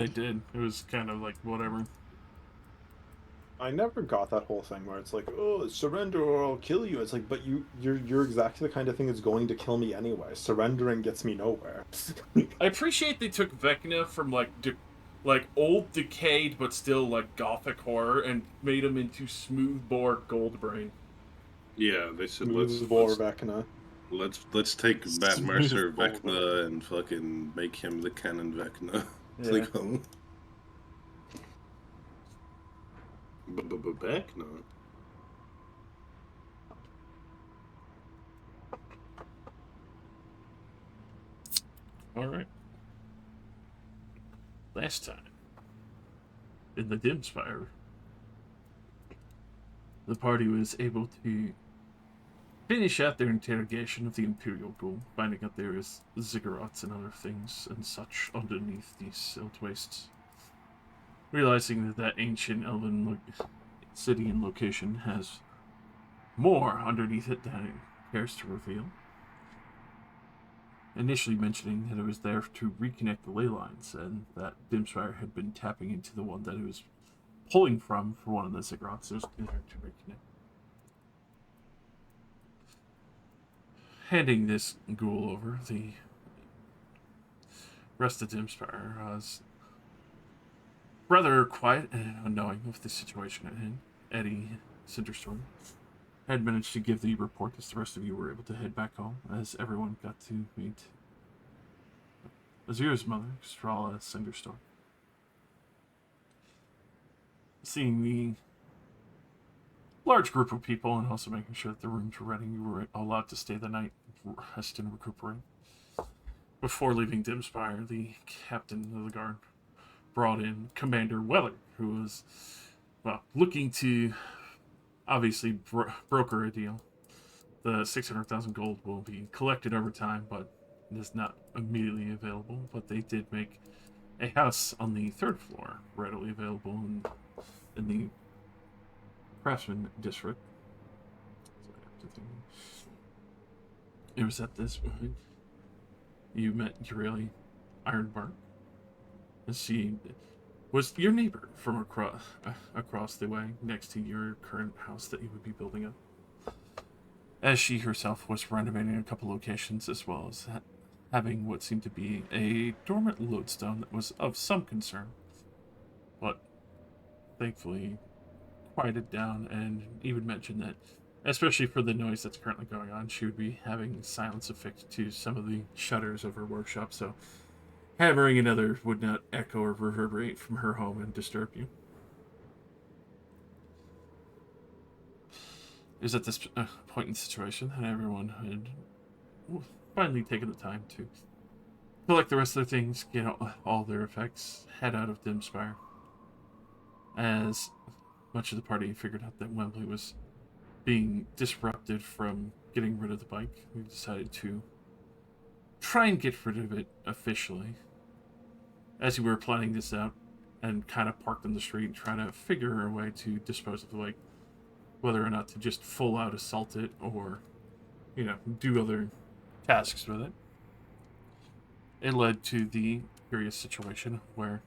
They did. It was kind of like whatever. I never got that whole thing where it's like, oh, surrender or I'll kill you. It's like, but you're exactly the kind of thing that's going to kill me anyway. Surrendering gets me nowhere. I appreciate they took Vecna from like old, decayed, but still like gothic horror, and made him into smoothbore Goldbrain. Yeah, they said Smooth bore Vecna. let's take Matt Smooth Mercer Goldbrain. Vecna and fucking make him the canon Vecna. It's Yeah. like, oh, Vecna. All right. Last time in the Dimspire, the party was able to finish out their interrogation of the Imperial Ghoul, finding out there is ziggurats and other things and such underneath these silt wastes. Realizing that that ancient elven city and location has more underneath it than it cares to reveal. Initially mentioning that it was there to reconnect the ley lines, and that Dimspire had been tapping into the one that it was pulling from for one of the ziggurats. It was there to reconnect. Handing this ghoul over, the rest of Dimspire was rather quiet and unknowing of the situation at hand. Eddie Cinderstorm had managed to give the report as the rest of you were able to head back home, as everyone got to meet Azira's mother, Strala Cinderstorm. Seeing the large group of people and also making sure that the rooms were ready, you were allowed to stay the night, rest and recuperate. Before leaving Dimspire, the captain of the guard brought in Commander Weller, who was, well, looking to obviously broker a deal. The 600,000 gold will be collected over time, but it is not immediately available. But they did make a house on the third floor readily available in the craftsman district. So I have to think. It was at this point you met Ureli Ironbark, and she was your neighbor from across the way next to your current house that you would be building up. As she herself was renovating a couple locations as well as having what seemed to be a dormant lodestone that was of some concern, but thankfully quieted down, and even mentioned that, especially for the noise that's currently going on, she would be having silence affixed to some of the shutters of her workshop, so hammering another would not echo or reverberate from her home and disturb you. It was at this point in the situation that everyone had finally taken the time to collect the rest of their things, get all their effects, head out of Dimspire. As much of the party figured out that Wembley was being disrupted from getting rid of the bike, we decided to try and get rid of it officially. As we were planning this out and kind of parked on the street, trying to figure a way to dispose of the bike, whether or not to just full out assault it or, do other tasks with it. It led to the curious situation where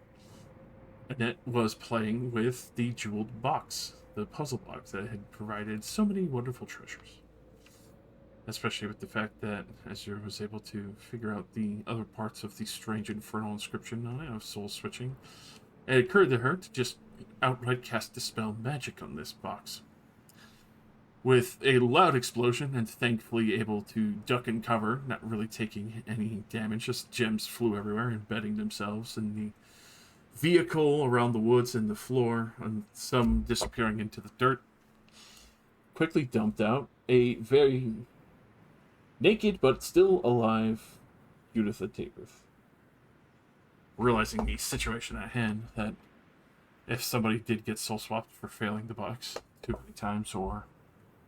Annette was playing with the jeweled box, the puzzle box that had provided so many wonderful treasures. Especially with the fact that Azure was able to figure out the other parts of the strange infernal inscription on it of soul switching. It occurred to her to just outright cast Dispel Magic on this box. With a loud explosion and thankfully able to duck and cover, not really taking any damage, just gems flew everywhere, embedding themselves in the vehicle, around the woods, and the floor, and some disappearing into the dirt. Quickly dumped out a very naked but still alive Judith Tabrith. Realizing the situation at hand, that if somebody did get soul swapped for failing the box too many times, or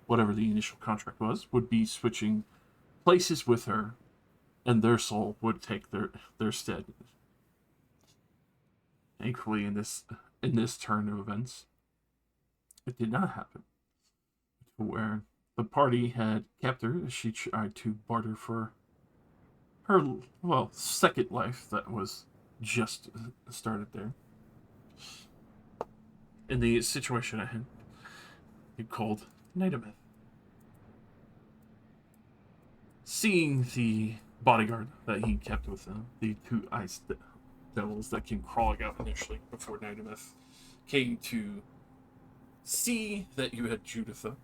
whatever the initial contract was, would be switching places with her, and their soul would take their stead. Thankfully, in this turn of events, it did not happen. Where the party had kept her as she tried to barter for her, well, second life that was just started there. In the situation at hand, you called Nightamith. Seeing the bodyguard that he kept with him, the two ice devils that came crawling out initially before Nightamith came to see that you had Juditha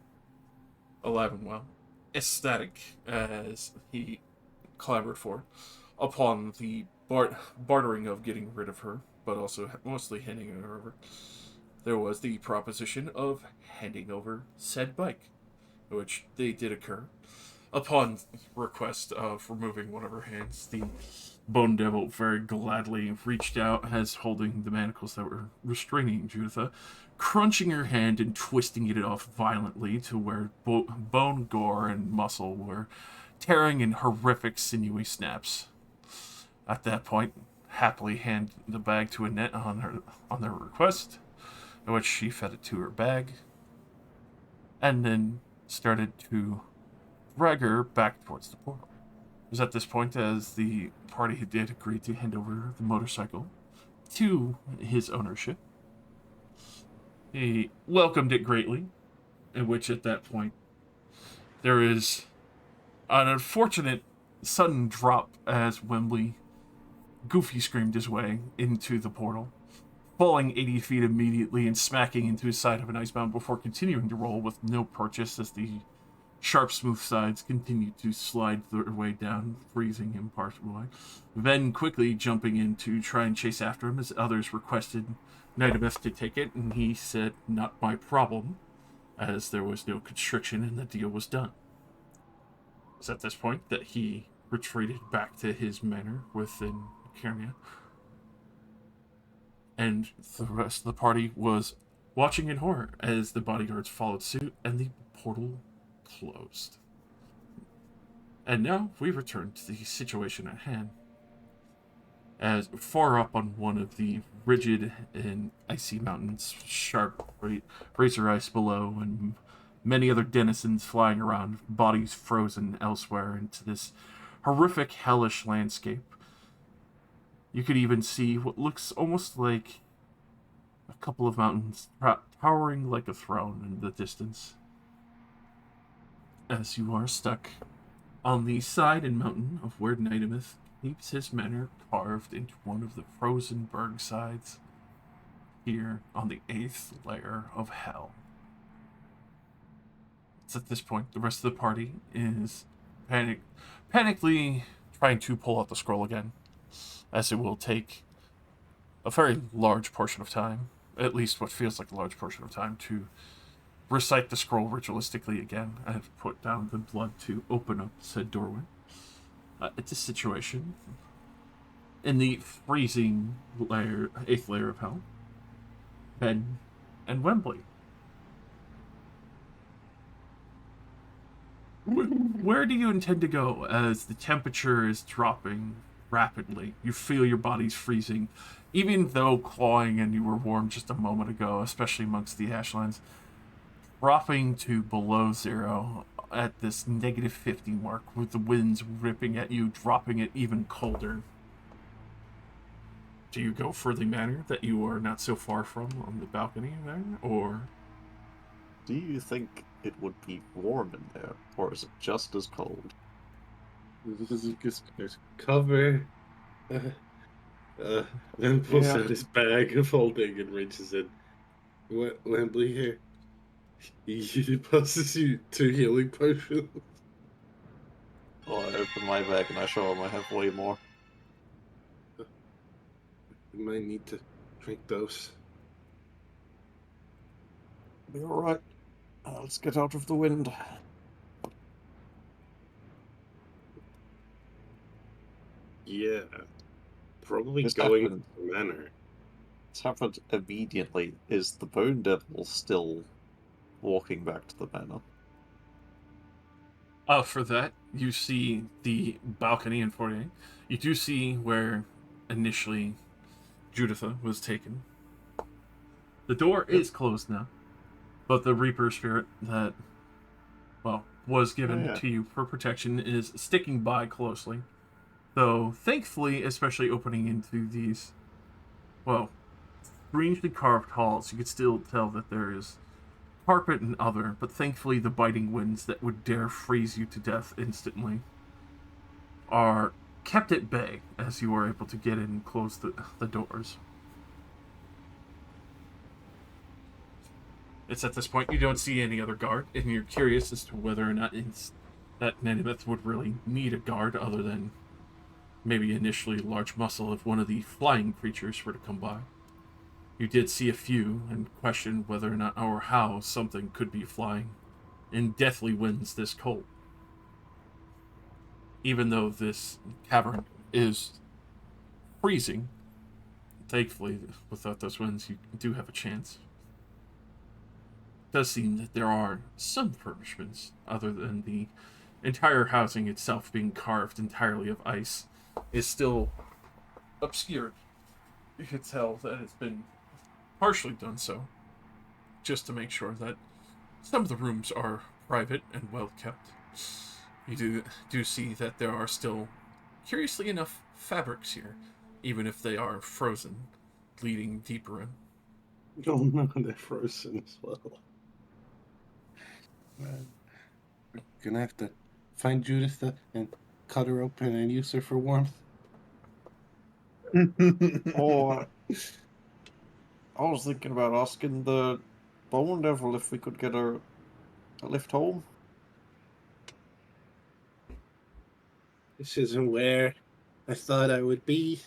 alive and well, ecstatic as he clamored for upon the bartering of getting rid of her, but also mostly handing her over. There was the proposition of handing over said bike, which they did occur. Upon request of removing one of her hands, the Bone Devil very gladly reached out as holding the manacles that were restraining Juditha, crunching her hand and twisting it off violently to where bone, gore, and muscle were tearing in horrific sinewy snaps. At that point, happily hand the bag to Annette on their request, in which she fed it to her bag, and then started to drag her back towards the portal. It was at this point as the party did agree to hand over the motorcycle to his ownership. He welcomed it greatly, in which at that point there is an unfortunate sudden drop as Wembley Goofy screamed his way into the portal, falling 80 feet immediately and smacking into his side of an icebound before continuing to roll with no purchase as the sharp, smooth sides continued to slide their way down, freezing him partially. Then quickly jumping in to try and chase after him as others requested Nightamith to take it, and he said, "Not my problem," as there was no constriction and the deal was done. It was at this point that he retreated back to his manor within Cairnia, and the rest of the party was watching in horror as the bodyguards followed suit and the portal closed. And now we return to the situation at hand. As far up on one of the rigid and icy mountains, sharp razor ice below, and many other denizens flying around, bodies frozen elsewhere into this horrific, hellish landscape. You could even see what looks almost like a couple of mountains towering like a throne in the distance. As you are stuck on the side and mountain of where Nightamith keeps his manor carved into one of the frozen berg sides here on the 8th layer of hell. It's at this point the rest of the party is panically trying to pull out the scroll again, as it will take a very large portion of time, at least what feels like a large portion of time, to recite the scroll ritualistically again. I have put down the blood to open up said doorway. It's a situation in the freezing layer, 8th layer of hell. Ben and Wembley. Where do you intend to go as the temperature is dropping rapidly? You feel your body's freezing, even though clawing and you were warm just a moment ago, especially amongst the ashlands, dropping to below zero at this negative 50 mark with the winds ripping at you, dropping it even colder. Do you go for the manor that you are not so far from on the balcony there, or do you think it would be warm in there, or is it just as cold? There's cover. Then pulls out his bag of holding and reaches in. Wembley here. He passes you 2 healing potions. Oh, I open my bag and I show him I have way more. You might need to drink those. Be alright. Let's get out of the wind. Yeah. Probably This going happened. to the manor. It's happened immediately. Is the Bone Devil still walking back to the manor? For that, you see the balcony in 48. You do see where initially Juditha was taken. The door is closed now, but the Reaper spirit that, well, was given to you for protection is sticking by closely. Though, thankfully, especially opening into these, well, strangely carved halls, you could still tell that there is carpet and other, but thankfully the biting winds that would dare freeze you to death instantly are kept at bay as you are able to get in and close the doors. It's at this point you don't see any other guard, and you're curious as to whether or not that Nenimeth would really need a guard other than maybe initially a large muscle if one of the flying creatures were to come by. You did see a few and questioned whether or not or how something could be flying in deathly winds this cold. Even though this cavern is freezing, thankfully, without those winds, you do have a chance. It does seem that there are some furnishments, other than the entire housing itself being carved entirely of ice, is still obscured. You can tell that it's been partially done so, just to make sure that some of the rooms are private and well kept. You do see that there are still, curiously enough, fabrics here, even if they are frozen, leading deeper in. Oh no, they're frozen as well. Man, we're gonna have to find Judith and cut her open and use her for warmth. Or I was thinking about asking the Bone Devil if we could get her a lift home. This isn't where I thought I would be.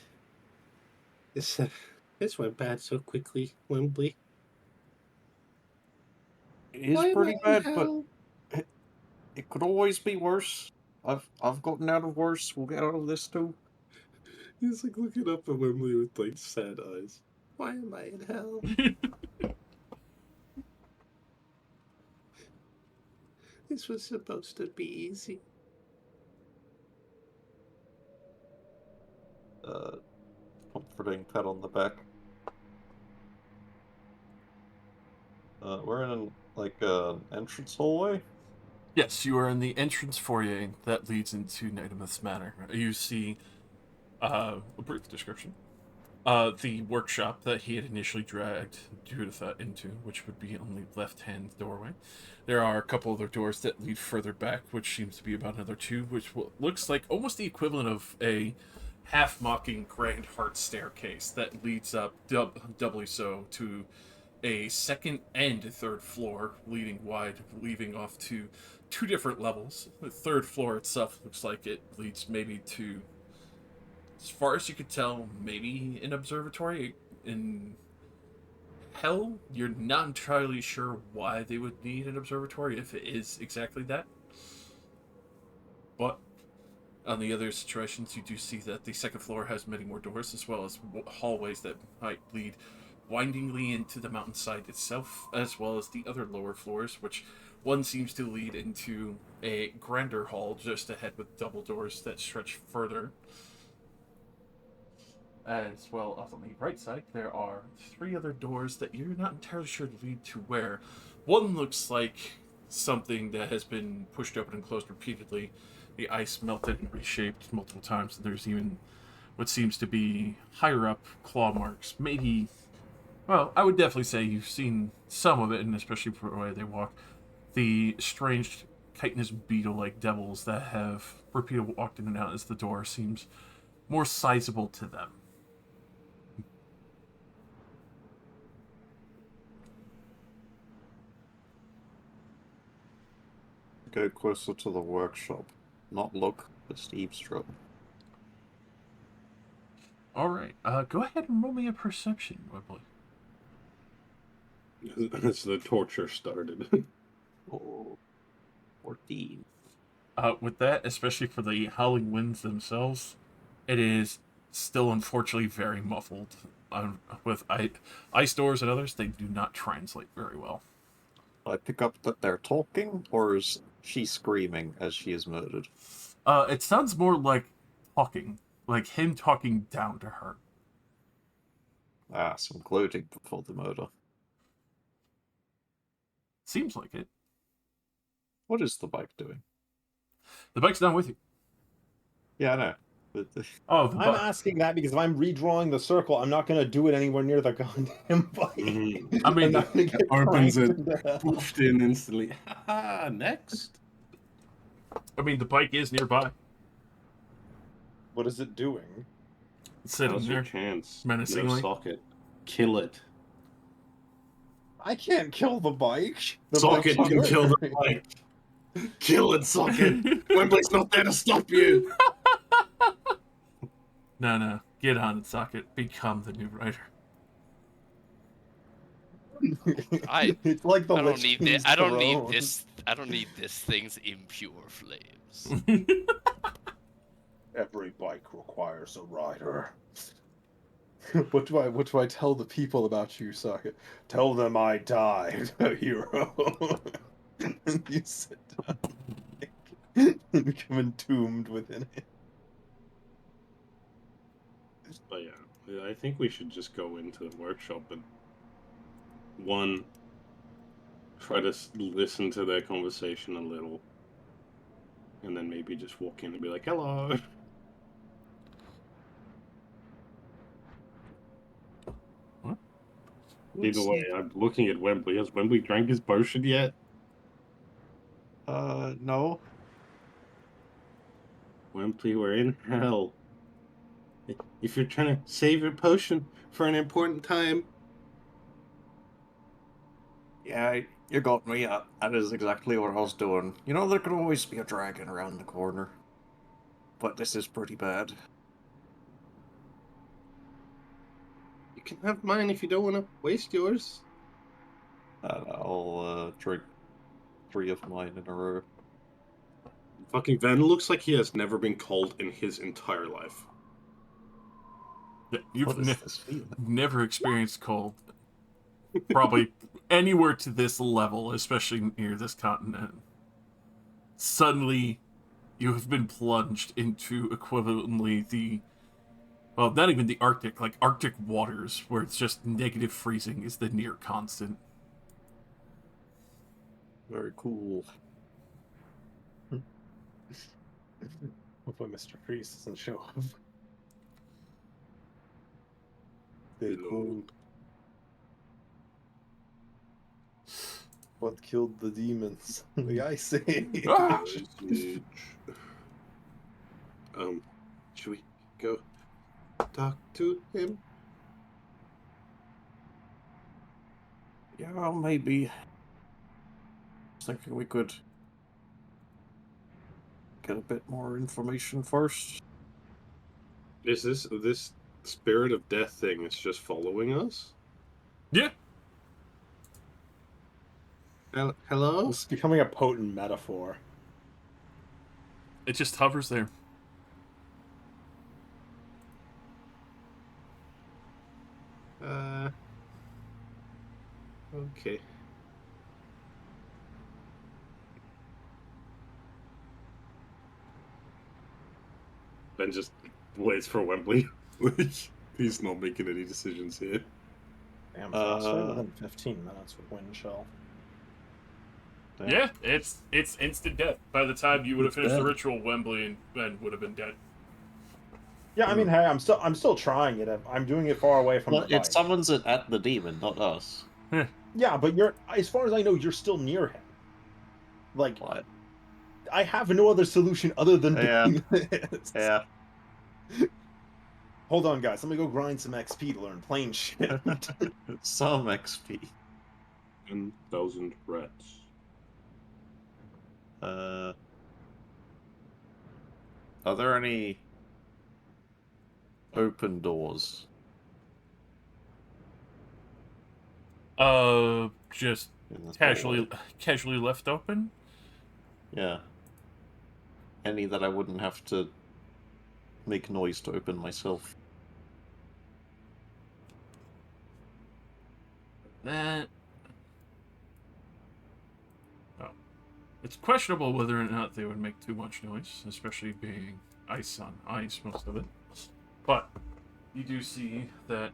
This went bad so quickly, Wembley. It is Why am I pretty in bad, but hell? it could always be worse. I've gotten out of worse. We'll get out of this too. He's like looking up at Wembley with like sad eyes. Why am I in hell? This was supposed to be easy. Comforting pat on the back. We're in like an entrance hallway. Yes, you are in the entrance foyer that leads into Nightimouth's Manor. You see a brief description. The workshop that he had initially dragged Judith into, which would be on the left-hand doorway. There are a couple other doors that lead further back, which seems to be about another two, which looks like almost the equivalent of a half-mocking grand heart staircase that leads up doubly so to a second and a third floor, leading wide, leaving off to two different levels. The third floor itself looks like it leads maybe to, as far as you could tell, maybe an observatory. In hell, you're not entirely sure why they would need an observatory if it is exactly that. But on the other situations, you do see that the second floor has many more doors, as well as hallways that might lead windingly into the mountainside itself, as well as the other lower floors, which one seems to lead into a grander hall just ahead with double doors that stretch further. As well as on the right side, there are three other doors that you're not entirely sure lead to where. One looks like something that has been pushed open and closed repeatedly. The ice melted and reshaped multiple times. There's even what seems to be higher up claw marks. Maybe, well, I would definitely say you've seen some of it, and especially for the way they walk. The strange chitinous beetle-like devils that have repeatedly walked in and out as the door seems more sizable to them. Go closer to the workshop. Not look, just eavesdrop. All right, go ahead and roll me a perception, Webley. As the torture started. Oh, 14. With that, especially for the howling winds themselves, it is still unfortunately very muffled. With ice doors and others, they do not translate very well. I pick up that they're talking, or is she screaming as she is murdered? It sounds more talking, like him talking down to her. Ah, some gloating before the murder. Seems like it. What is the bike doing? The bike's not with you. Yeah, I know. But Oh, the I'm asking that because if I'm redrawing the circle, I'm not gonna do it anywhere near the goddamn bike. Mhm. I mean, I'm not gonna get Opens pranked it, into hell. poofed in instantly. Haha, next. the bike is nearby, What is it doing? sitting Now's your there chance. You have menacingly. socket. Kill it. I can't kill the bike. The Socket bike's can kill the murdering. bike. Kill it, Socket. Wembley's not there to stop you. No, get on it, Socket. Become the new writer. It's like the I don't Lich need King's this. I don't need throne. this. I don't need this thing's impure flames. Every bike requires a rider. What do I tell the people about you, Socket? Tell them I died, a hero. And you sit down and become entombed within it. But yeah, I think we should just go into the workshop and try to listen to their conversation a little, and then maybe just walk in and be like, "Hello." What? Either way, I'm looking at Wembley. Has Wembley drank his potion yet? no. Wembley, we're in hell. If you're trying to save your potion for an important time, Yeah, you got me. That is exactly what I was doing. You know, there could always be a dragon around the corner. But this is pretty bad. you can have mine if you don't want to waste yours. I'll drink 3 of mine in a row. Fucking Ven looks like he has never been cold in his entire life. You've What is this feeling? never experienced cold. Probably anywhere to this level, especially near this continent. Suddenly, you have been plunged into equivalently well, not even the Arctic, like Arctic waters, where it's just negative freezing is the near constant. Very cool. Hopefully Mr. Freeze doesn't show up. Stay Hello. cool. What killed the demons? The Ice Age. Ah! Should we go talk to him? Yeah, maybe. I was thinking we could get a bit more information first. Is this spirit of death thing? It's just following us? Yeah. Hello? It's becoming a potent metaphor. It just hovers there. Okay. Ben just waits for Wembley. He's not making any decisions here. Damn, faster within 15 minutes with wind chill. Damn. Yeah, it's instant death. By the time you would have It's finished the dead. ritual, Wembley and Ben would have been dead. Yeah, I mean, hey, I'm still trying it. I'm doing it far away from Well, the bike. it summons it at the demon, not us. Yeah, but as far as I know, you're still near him. Like, What? I have no other solution other than Yeah. doing this. Yeah. Hold on, guys. Let me go grind some XP to learn plane shit. Some XP. 10,000 rats. Are there any open doors? Just In this casually hallway? casually left open. Yeah. Any that I wouldn't have to make noise to open myself. That. Oh. It's questionable whether or not they would make too much noise, especially being ice on ice, most of it. But you do see that.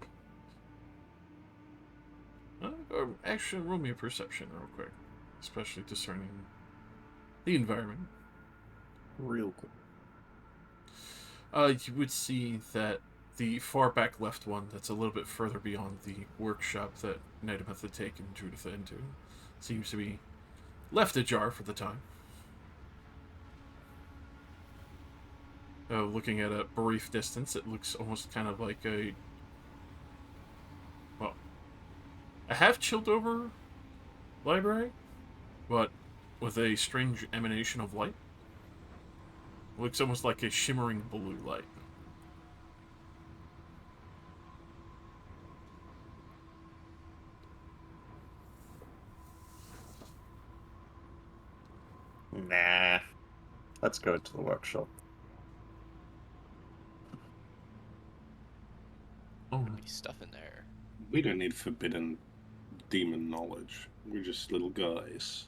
Actually, roll me a perception real quick, especially discerning the environment. Real quick. You would see that the far back left one, that's a little bit further beyond the workshop that Nightimouth had taken Judith into, seems to be left ajar for the time. Looking at a brief distance, it looks almost kind of like a half-chilled over library, but with a strange emanation of light. It looks almost like a shimmering blue light. Nah. Let's go to the workshop. Oh, Be stuff in there. We don't need forbidden demon knowledge. We're just little guys.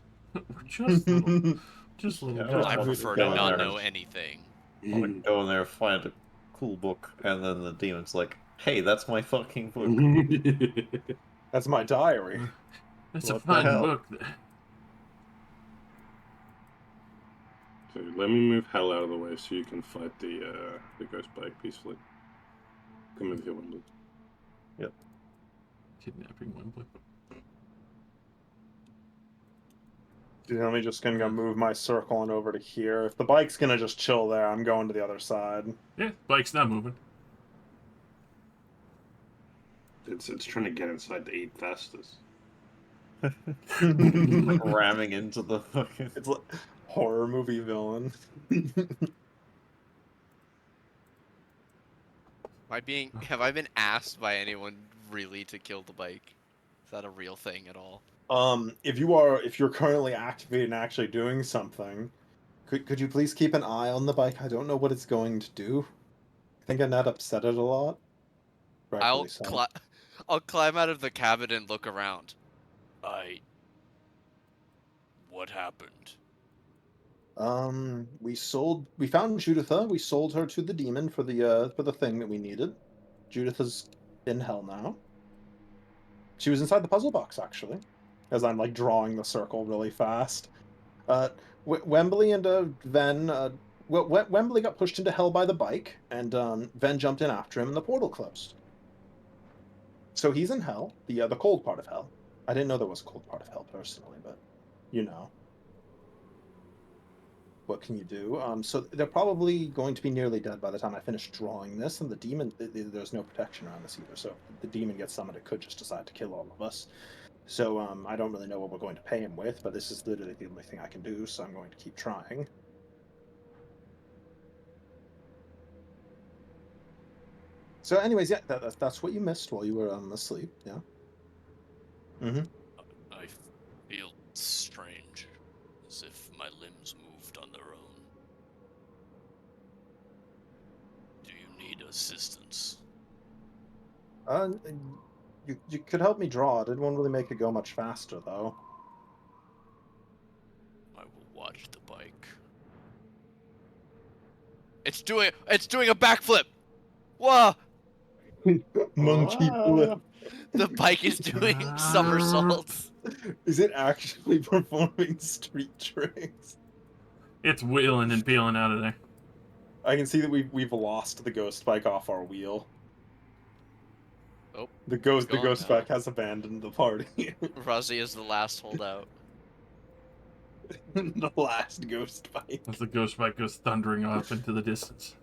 just little, just little. Yeah, I I'll prefer go to in not there. know anything. I want to go in there, find a cool book, and then the demon's like, "Hey, that's my fucking book." That's my diary. That's What a the fine hell? book. So let me move Hell out of the way so you can fight the ghost bike peacefully. Come with your Wembley. Kidnapping Wembley. Let me just gonna move my circle on over to here. If the bike's gonna just chill there, I'm going to the other side. Yeah, bike's not moving. It's trying to get inside to eat fastest. Ramming into the fucking. It's like horror movie villain. Have I been asked by anyone really to kill the bike? Is that a real thing at all? If you're currently activated and actually doing something, could you please keep an eye on the bike? I don't know what it's going to do. I think Annette upset it a lot. Rightfully so. I'll climb out of the cabin and look around. What happened? We found Juditha. We sold her to the demon for the thing that we needed. Juditha's in hell now. She was inside the puzzle box, actually, as I'm like drawing the circle really fast. Wembley and Ven. Wembley got pushed into hell by the bike, and Ven jumped in after him, and the portal closed. So he's in hell, the cold part of hell. I didn't know there was a cold part of hell personally, but you know. What can you do? So they're probably going to be nearly dead by the time I finish drawing this, and the demon, there's no protection around this either, so if the demon gets summoned, it could just decide to kill all of us. So I don't really know what we're going to pay him with, but this is literally the only thing I can do, so I'm going to keep trying. So anyways, yeah, that's what you missed while you were asleep, yeah? Mm-hmm. I feel strange, as if my limbs moved on their own. Do you need assistance? You could help me draw it. It won't really make it go much faster, though. I will watch the bike. It's doing a backflip! Whoa! Monkey flip. The bike is doing somersaults. Is it actually performing street tricks? It's wheeling and peeling out of there. I can see that we've lost the ghost bike off our wheel. Oh, The ghost gone now. bike has abandoned the party. Rozzy is the last holdout. The last ghost bike. As the ghost bike goes thundering off into the distance.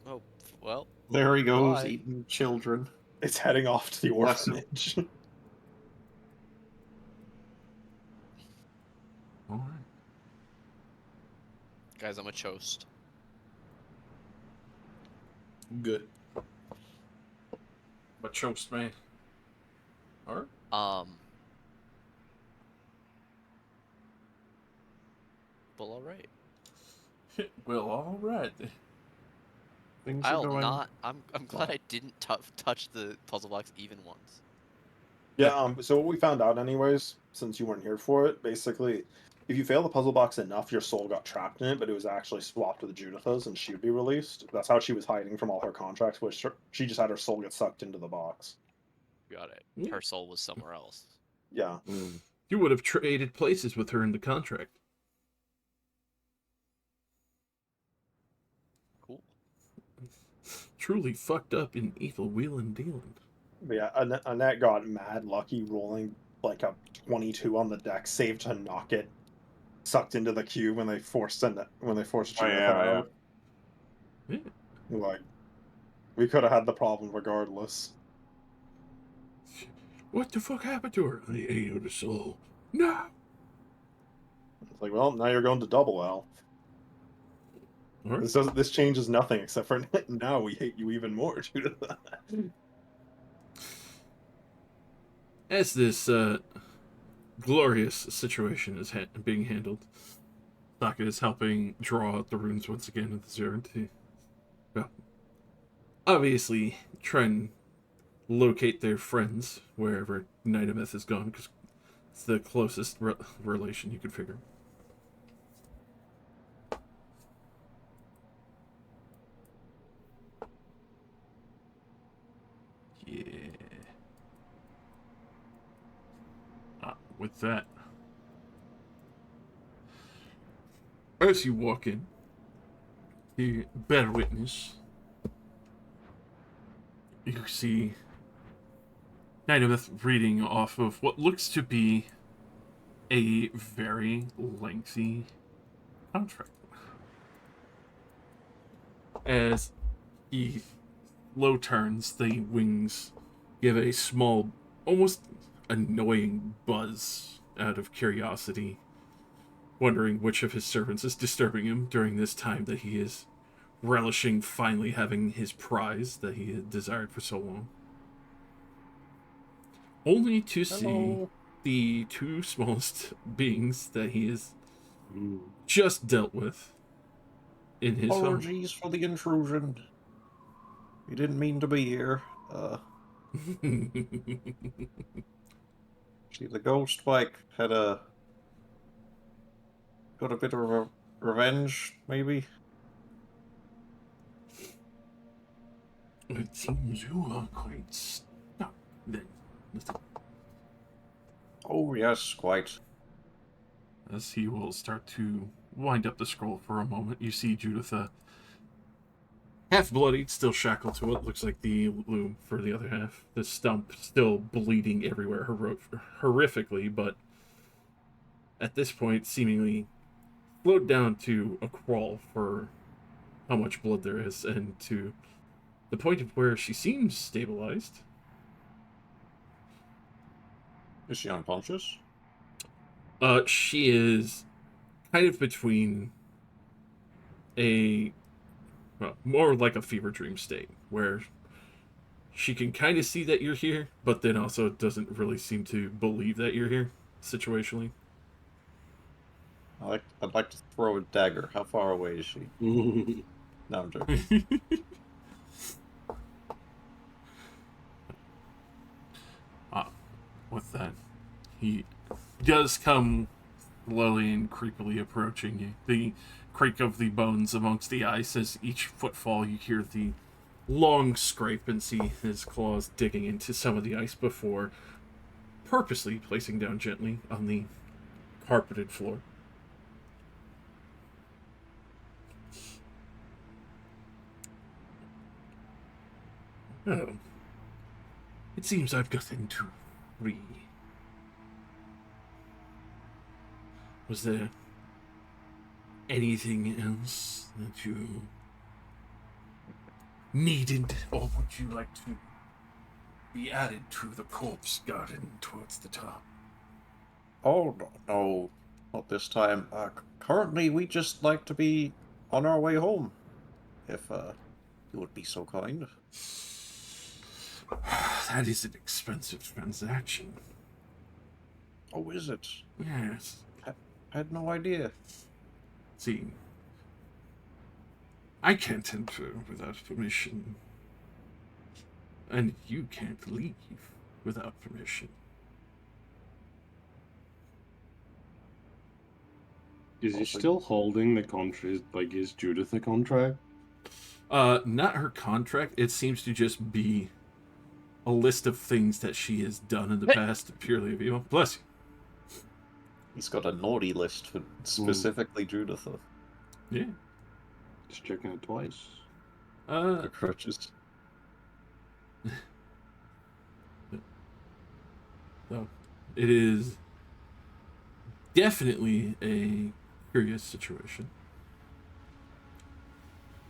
Oh, well. There he goes, Bye. eating children. It's heading off to the Bless him. orphanage. Alright. Guys, I'm a choast. Good. But choast me. Alright. Well, alright. Well, alright. Things are going. I'm glad I didn't touch the puzzle box even once. Yeah, so what we found out anyways, since you weren't here for it, basically, if you fail the puzzle box enough, your soul got trapped in it, but it was actually swapped with Juditha's and she would be released. That's how she was hiding from all her contracts, which she just had her soul get sucked into the box. Got it. Yeah. Her soul was somewhere else. Yeah. You would have traded places with her in the contract. Cool. truly fucked up in evil wheeling dealing. But yeah, Annette got mad lucky rolling like a 22 on the deck, save to knock it sucked into the cube when they forced Judith out. Yeah. Like, we could have had the problem regardless. What the fuck happened to her? I ate her soul. No! It's like, well, now you're going to double L. All right. This changes nothing except for now we hate you even more due to that. As this glorious situation is being handled, Socket is helping draw out the runes once again at the Zern to, well, obviously try and locate their friends wherever Nidameth is gone, because it's the closest relation you could figure. Yeah. With that, as you walk in, you bear witness, you see Nidameth reading off of what looks to be a very lengthy contract. As he low turns, the wings give a small, almost annoying buzz out of curiosity, wondering which of his servants is disturbing him during this time that he is relishing finally having his prize that he had desired for so long. Only to see the two smallest beings that he has just dealt with in his home. Apologies for the intrusion. We didn't mean to be here. See, the ghost bike had got a bit of revenge, maybe. It seems you are quite stuck then. Oh yes, quite. As he will start to wind up the scroll for a moment, you see Judith, half bloodied, still shackled to it. Looks like the loom for the other half. The stump still bleeding everywhere, horrifically, but at this point, seemingly slowed down to a crawl for how much blood there is, and to the point of where she seems stabilized. Is she unconscious? She is kind of between more like a fever dream state, where she can kind of see that you're here, but then also doesn't really seem to believe that you're here, situationally. I'd like to throw a dagger. How far away is she? No, I'm joking. With that, he does come slowly and creepily approaching you. The creak of the bones amongst the ice as each footfall you hear the long scrape and see his claws digging into some of the ice before purposely placing down gently on the carpeted floor. Oh. It seems I've gotten to free. Was there anything else that you needed, or would you like to be added to the corpse garden towards the top? Oh, no, not this time. Currently, we just like to be on our way home, if you would be so kind. That is an expensive transaction. Oh, is it? Yes. I had no idea. See, I can't enter without permission, and you can't leave without permission. Is he still holding the contract? Like, is Judith a contract? Not her contract. It seems to just be a list of things that she has done in the past, purely of evil. Bless you. He's got a naughty list for specifically Judith. Yeah. Just checking it twice. Cockroaches. So, it is definitely a curious situation.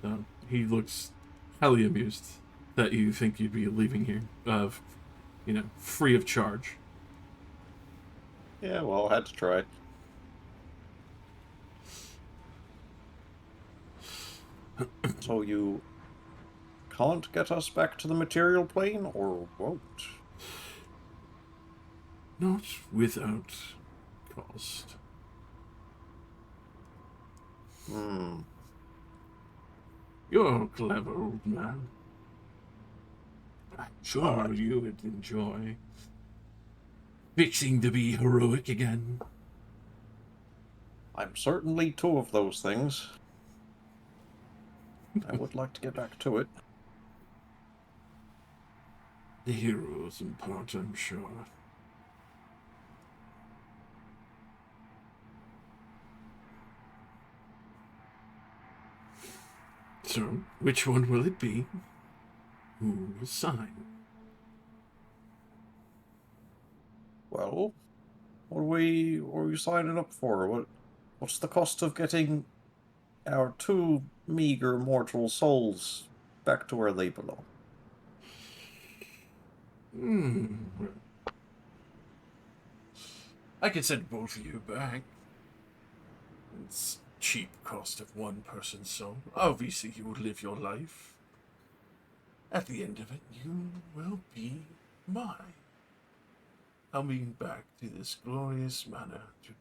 So, he looks highly amused that you think you'd be leaving here, free of charge. Yeah, well, had to try. So you can't get us back to the material plane, or won't? Not without cost. Hmm. You're a clever old man. I'm sure you would enjoy fixing to be heroic again. I'm certainly two of those things. I would like to get back to it. The heroism part, I'm sure. So, which one will it be? Who will sign? Well, what are we signing up for? What's the cost of getting our two meager mortal souls back to where they belong? I could send both of you back. It's cheap cost of one person's soul. Obviously, you will live your life. At the end of it, you will be mine. Coming back to this glorious manor to do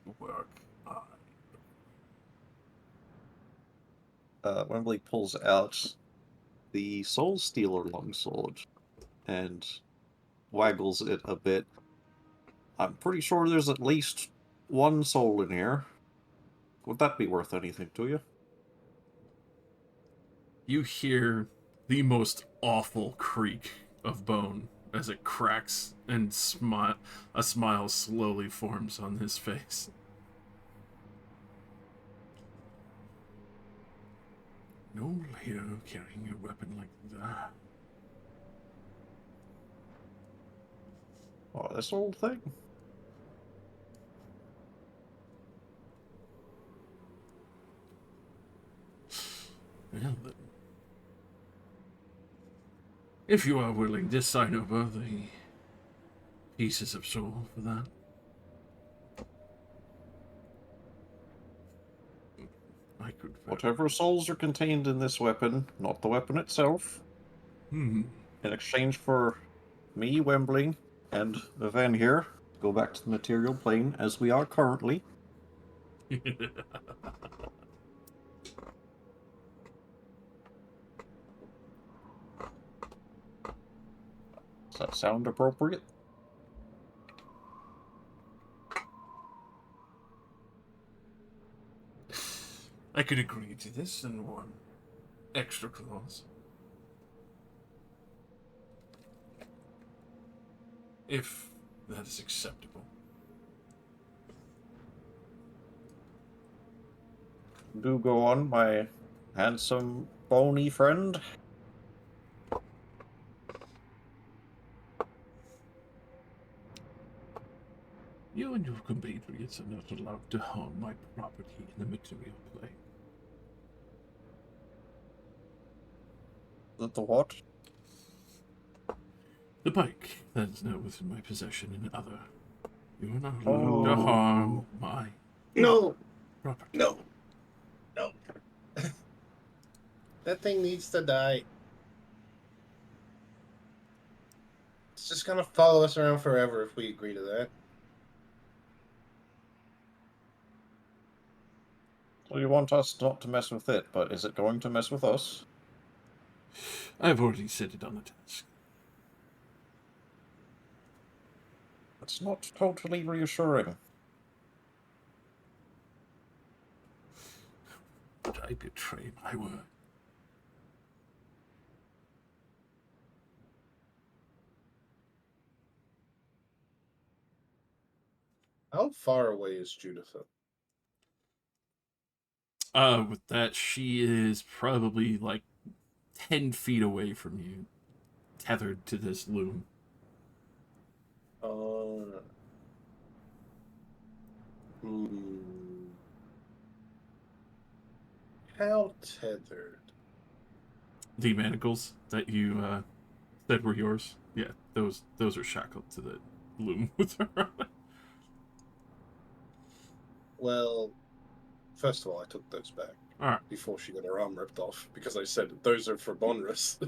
the work I. Wembley pulls out the Soul Stealer longsword and waggles it a bit. I'm pretty sure there's at least one soul in here. Would that be worth anything to you? You hear the most awful creak of bone as it cracks and a smile slowly forms on his face. No hero carrying a weapon like that. Oh, this old thing? Well, then, if you are willing to sign over the pieces of soul for that, I could. Whatever souls are contained in this weapon, not the weapon itself, Hmm. in exchange for me, Wembling, and Van here, go back to the material plane as we are currently. Does that sound appropriate? I could agree to this and one extra clause. If that is acceptable. Do go on, my handsome, bony friend. You and your compatriots are not allowed to harm my property in the material plane. The what? The bike that is now within my possession and other. You are not allowed to Oh. harm my No, property. no, no. That thing needs to die. It's just gonna follow us around forever if we agree to that. So you want us not to mess with it, but is it going to mess with us? I've already set it on the task. That's not totally reassuring. But I betray my word. How far away is Judith? With that, she is probably like 10 feet away from you. tethered to this loom. Hmm. How tethered? The manacles that you said were yours, yeah, those are shackled to the loom with her on it. Well, first of all, I took those back All right, before she got her arm ripped off because I said those are for Bonrus.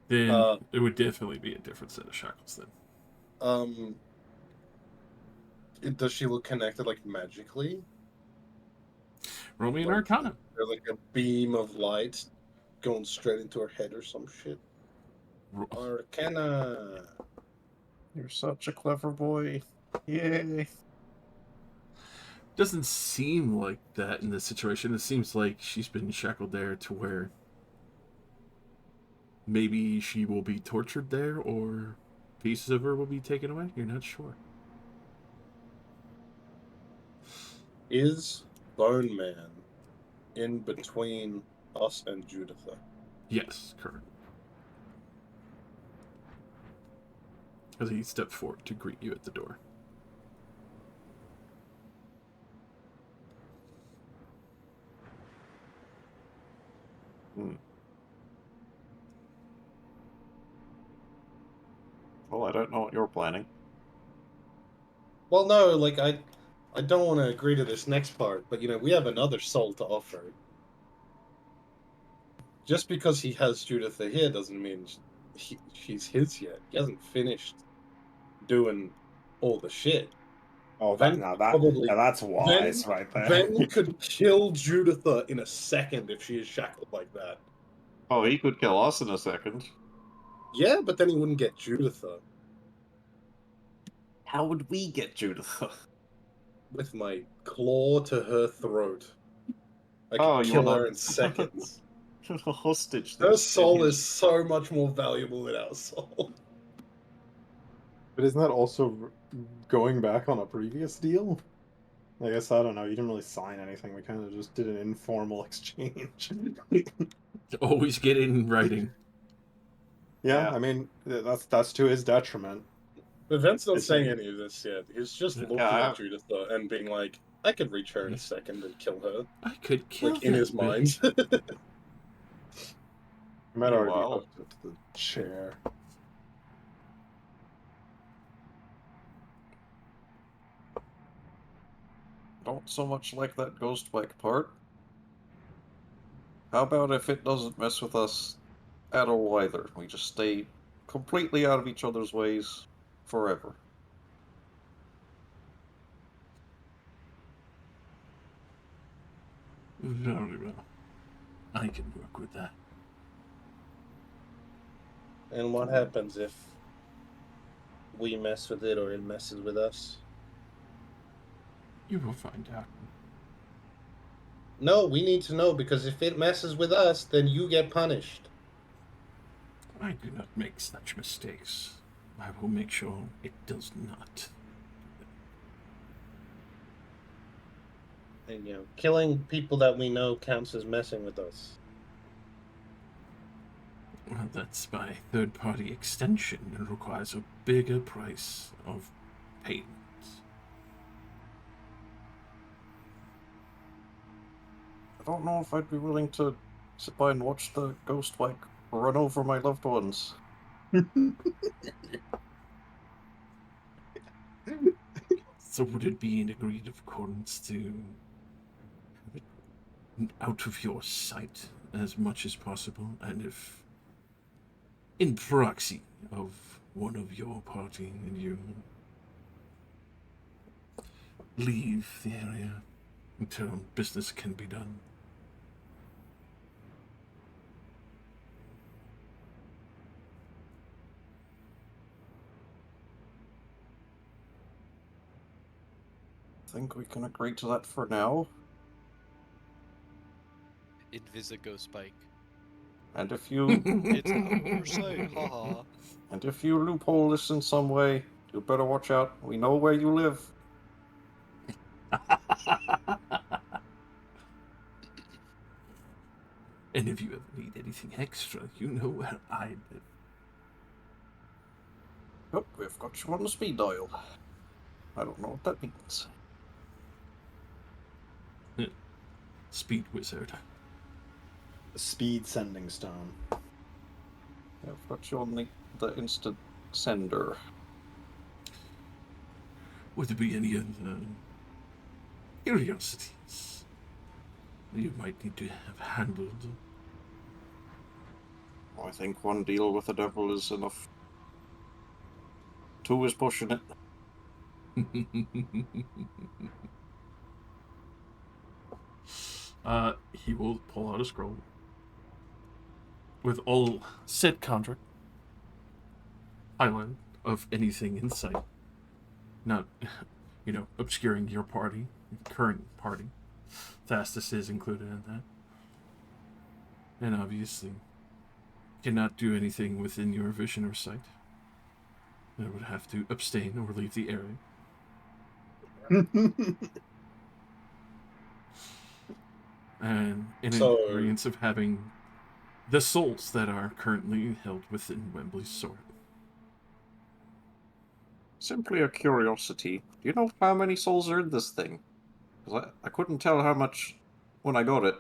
then it would definitely be a different set of shackles then. Does she look connected like magically? Roll me an Like, Arcana. or like a beam of light going straight into her head or some shit? Arcana. You're such a clever boy. Yay. Doesn't seem like that in this situation. It seems like she's been shackled there to where maybe she will be tortured there or pieces of her will be taken away. You're not sure. Is Bone Man in between us and Juditha? Yes, correct. As he stepped forward to greet you at the door. Well, I don't know what you're planning. Well, no, like I don't want to agree to this next part, but we have another soul to offer. Just because he has Juditha here doesn't mean she's his yet. He hasn't finished doing all the shit. Oh, Ven now probably that's Ven, wise right there. Ven could kill Juditha in a second if she is shackled like that. Oh, he could kill us in a second. Yeah, but then he wouldn't get Juditha How would we get Judith? with my claw to her throat. I could Oh, you kill wanna- her in seconds. A hostage. Her that's soul in his- is so much more valuable than our soul. But isn't that also going back on a previous deal? I guess I don't know. You didn't really sign anything. We kind of just did an informal exchange. Always get it in writing. Yeah, Yeah. I mean that's to his detriment. But Vin's not It's saying like- any of this yet. He's just Yeah, looking I- at Juditha and being like, I could reach her in a second and kill her. I could kill Like, in that his bitch. mind. I might already be Meanwhile- hooked up to the chair. Don't so much like that ghost bike part. How about if it doesn't mess with us at all either? We just stay completely out of each other's ways forever. Very well. I can work with that. And what happens if we mess with it or it messes with us? You will find out. No, we need to know, because if it messes with us, then you get punished. I do not make such mistakes. I will make sure it does not. And, killing people that we know counts as messing with us. Well, that's by third-party extension. It requires a bigger price of payment. I don't know if I'd be willing to sit by and watch the ghost bike run over my loved ones. So would it be in agreed accordance to have it out of your sight as much as possible, and if in proxy of one of your party and you leave the area until business can be done? I think we can agree to that for now. Invisigo spike. And if you It's not oversight, haha. and if you loophole this in some way, you better watch out. We know where you live. And if you ever need anything extra, you know where I live. Oh, we've got you on the speed dial. I don't know what that means. Speed wizard. Speed sending stone. I've got you on the instant sender. Would there be any other curiosities you might need to have handled? I think one deal with the devil is enough. Two is pushing it. He will pull out a scroll with all said contract highlighted of anything in sight, not, obscuring your party, current party. Thastus is included in that, and obviously cannot do anything within your vision or sight. I would have to abstain or leave the area. And in So- agreement of having the souls that are currently held within Wembley's sword. Simply a curiosity. Do you know how many souls are in this thing? Because I couldn't tell how much when I got it.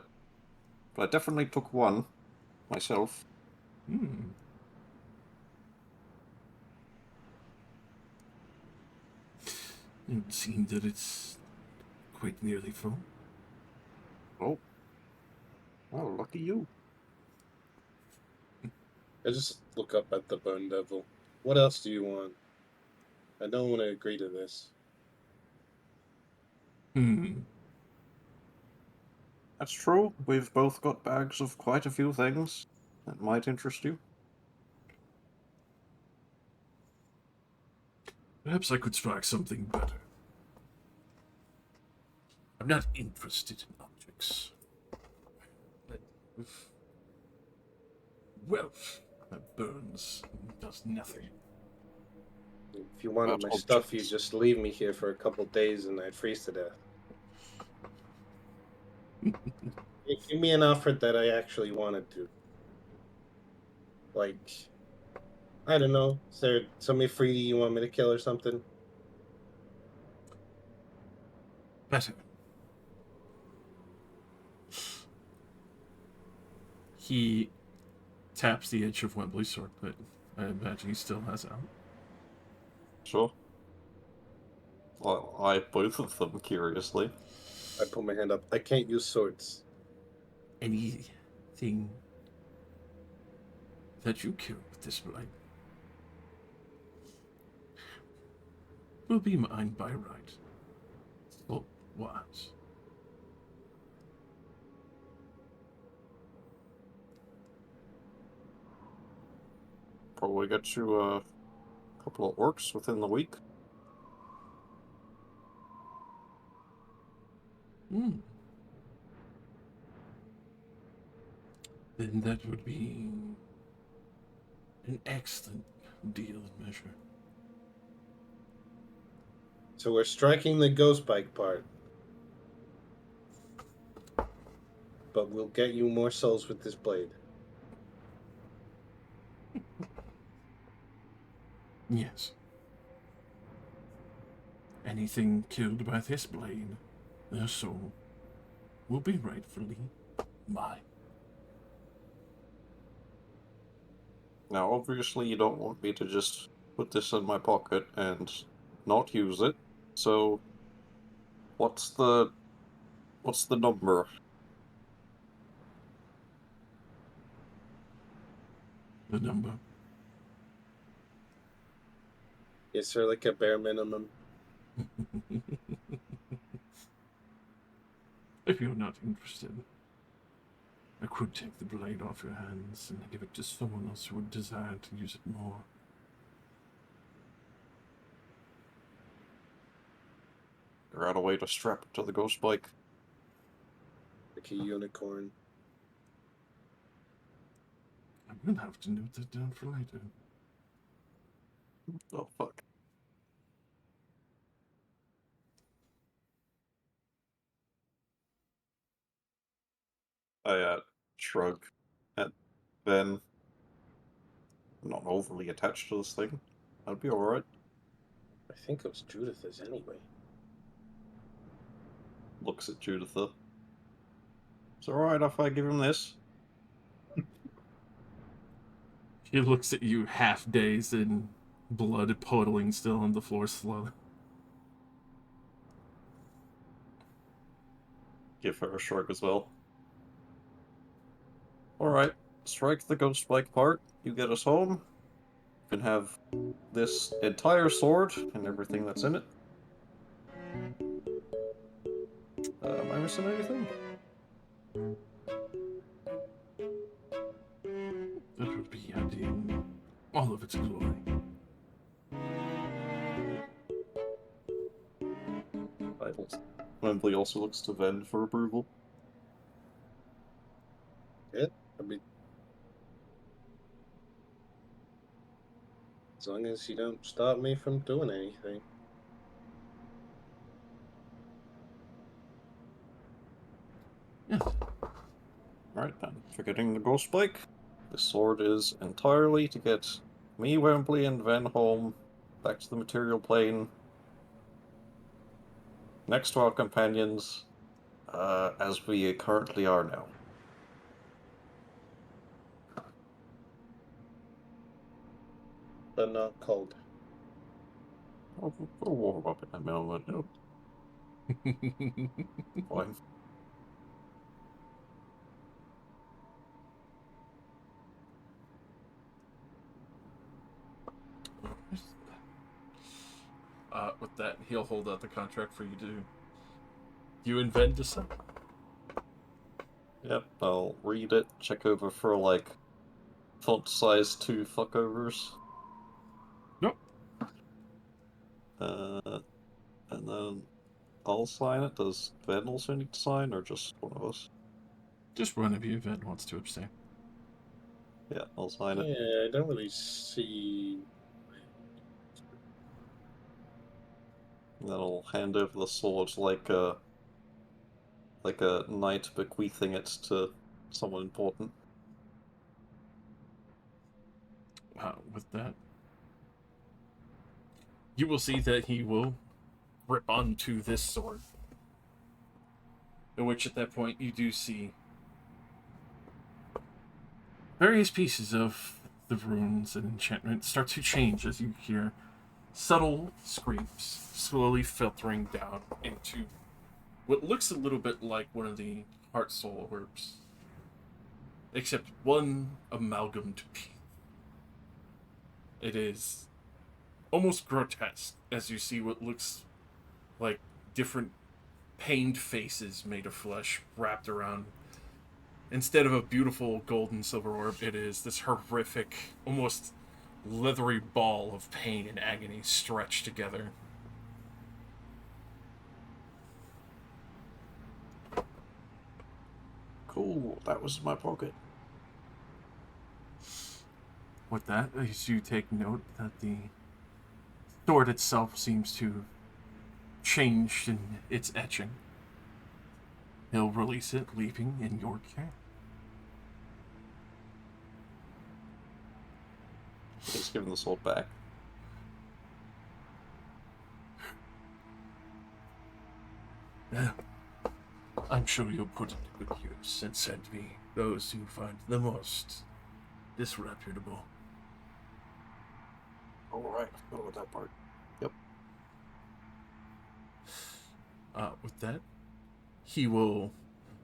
But I definitely took one myself. Hmm. It seems that it's quite nearly full. Oh. Oh, lucky you. I just look up at the Bone Devil. What else do you want? I don't want to agree to this. Hmm. That's true. We've both got bags of quite a few things that might interest you. Perhaps I could strike something better. I'm not interested in objects. With wealth that burns and does nothing. If you wanted About my stuff, you objects. just leave me here for a couple days and I'd freeze to death. Give me an offer that I actually wanted to. Like, I don't know. Is there somebody free you want me to kill or something? Better. He taps the edge of Wembley's sword, but I imagine he still has it out. Sure. Well, I both of them, curiously. I put my hand up. I can't use swords. Anything that you kill with this blade will be mine by right. Well, what? Probably get you a couple of orcs within the week. Hmm. Then that would be an excellent deal of measure. So we're striking the ghost bike part. But we'll get you more souls with this blade. Yes. Anything killed by this blade, their soul will be rightfully mine. Now, obviously, you don't want me to just put this in my pocket and not use it. So, what's the number? The number. Is there like a bare minimum? If you're not interested, I could take the blade off your hands and give it to someone else who would desire to use it more. Figure out a way to strap it to the ghost bike. Like a unicorn. I will have to note that down for later. Oh, fuck. I shrug at Ben. I'm not overly attached to this thing. That'd be alright. I think it was Judith's anyway. Looks at Juditha. It's alright if I give him this. He looks at you half dazed and blood puddling still on the floor slowly. Give her a shrug as well. Alright, strike the ghost spike part. You get us home. You can have this entire sword and everything that's in it. Am I missing anything? That would be adding all of its glory. Wembley also looks to Ven for approval. I mean, as long as you don't stop me from doing anything. Yes. Right then, forgetting the ghost spike, this sword is entirely to get me, Wembley, and Ven home, back to the material plane, next to our companions, as we currently are now. But not cold. We'll warm up in a moment. Fine. With that, he'll hold out the contract for you to. You invent to some. Yep, I'll read it, check over for, like, font size 2 fuckovers. Nope. And then I'll sign it. Does Ven also need to sign, or just one of us? Just one of you, Ven wants to abstain. Yeah, I'll sign it. Yeah, I don't really see. And then I'll hand over the sword like a knight bequeathing it to someone important. With that, you will see that he will grip onto this sword. In which, at that point, you do see various pieces of the runes and enchantments start to change as you hear subtle screams slowly filtering down into what looks a little bit like one of the heart soul orbs, except one amalgamed piece. It is almost grotesque as you see what looks like different pained faces made of flesh wrapped around. Instead of a beautiful gold and silver orb, it is this horrific, almost leathery ball of pain and agony stretched together. Cool, that was in my pocket. With that, as you take note that the sword itself seems to change in its etching, he'll release it, leaving in your care. Just giving the sword back. Yeah. I'm sure you'll put it to good use and send me those you find the most disreputable. Alright, go with that part. Yep. With that, he will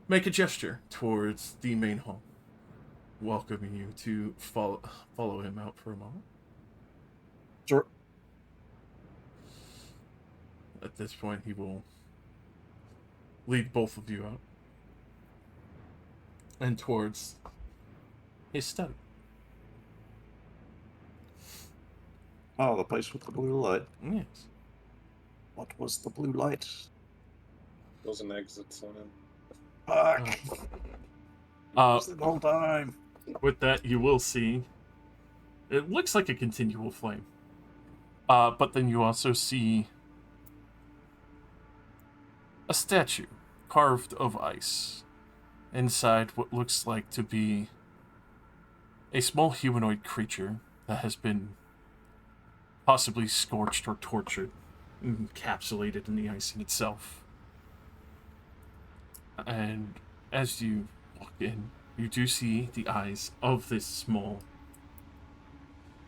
make a gesture towards the main hall, welcoming you to follow him out for a moment. Sure. At this point, he will lead both of you out and towards his study. Oh, the place with the blue light. Yes. What was the blue light? Those an exits on him. Fuck! The whole time. With that, you will see it looks like a continual flame. But then you also see a statue carved of ice inside what looks like to be a small humanoid creature that has been possibly scorched or tortured, encapsulated in the icing itself. And as you walk in, you do see the eyes of this small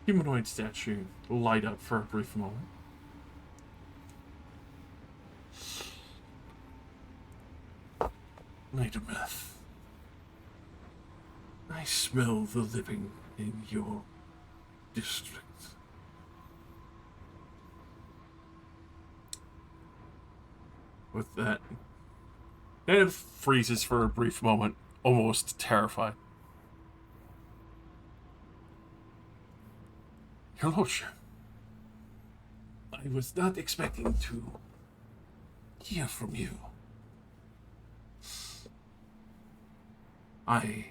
humanoid statue light up for a brief moment. Nightometh, I smell the living in your district. With that, it freezes for a brief moment, almost terrified. Your Lordship, I was not expecting to hear from you. I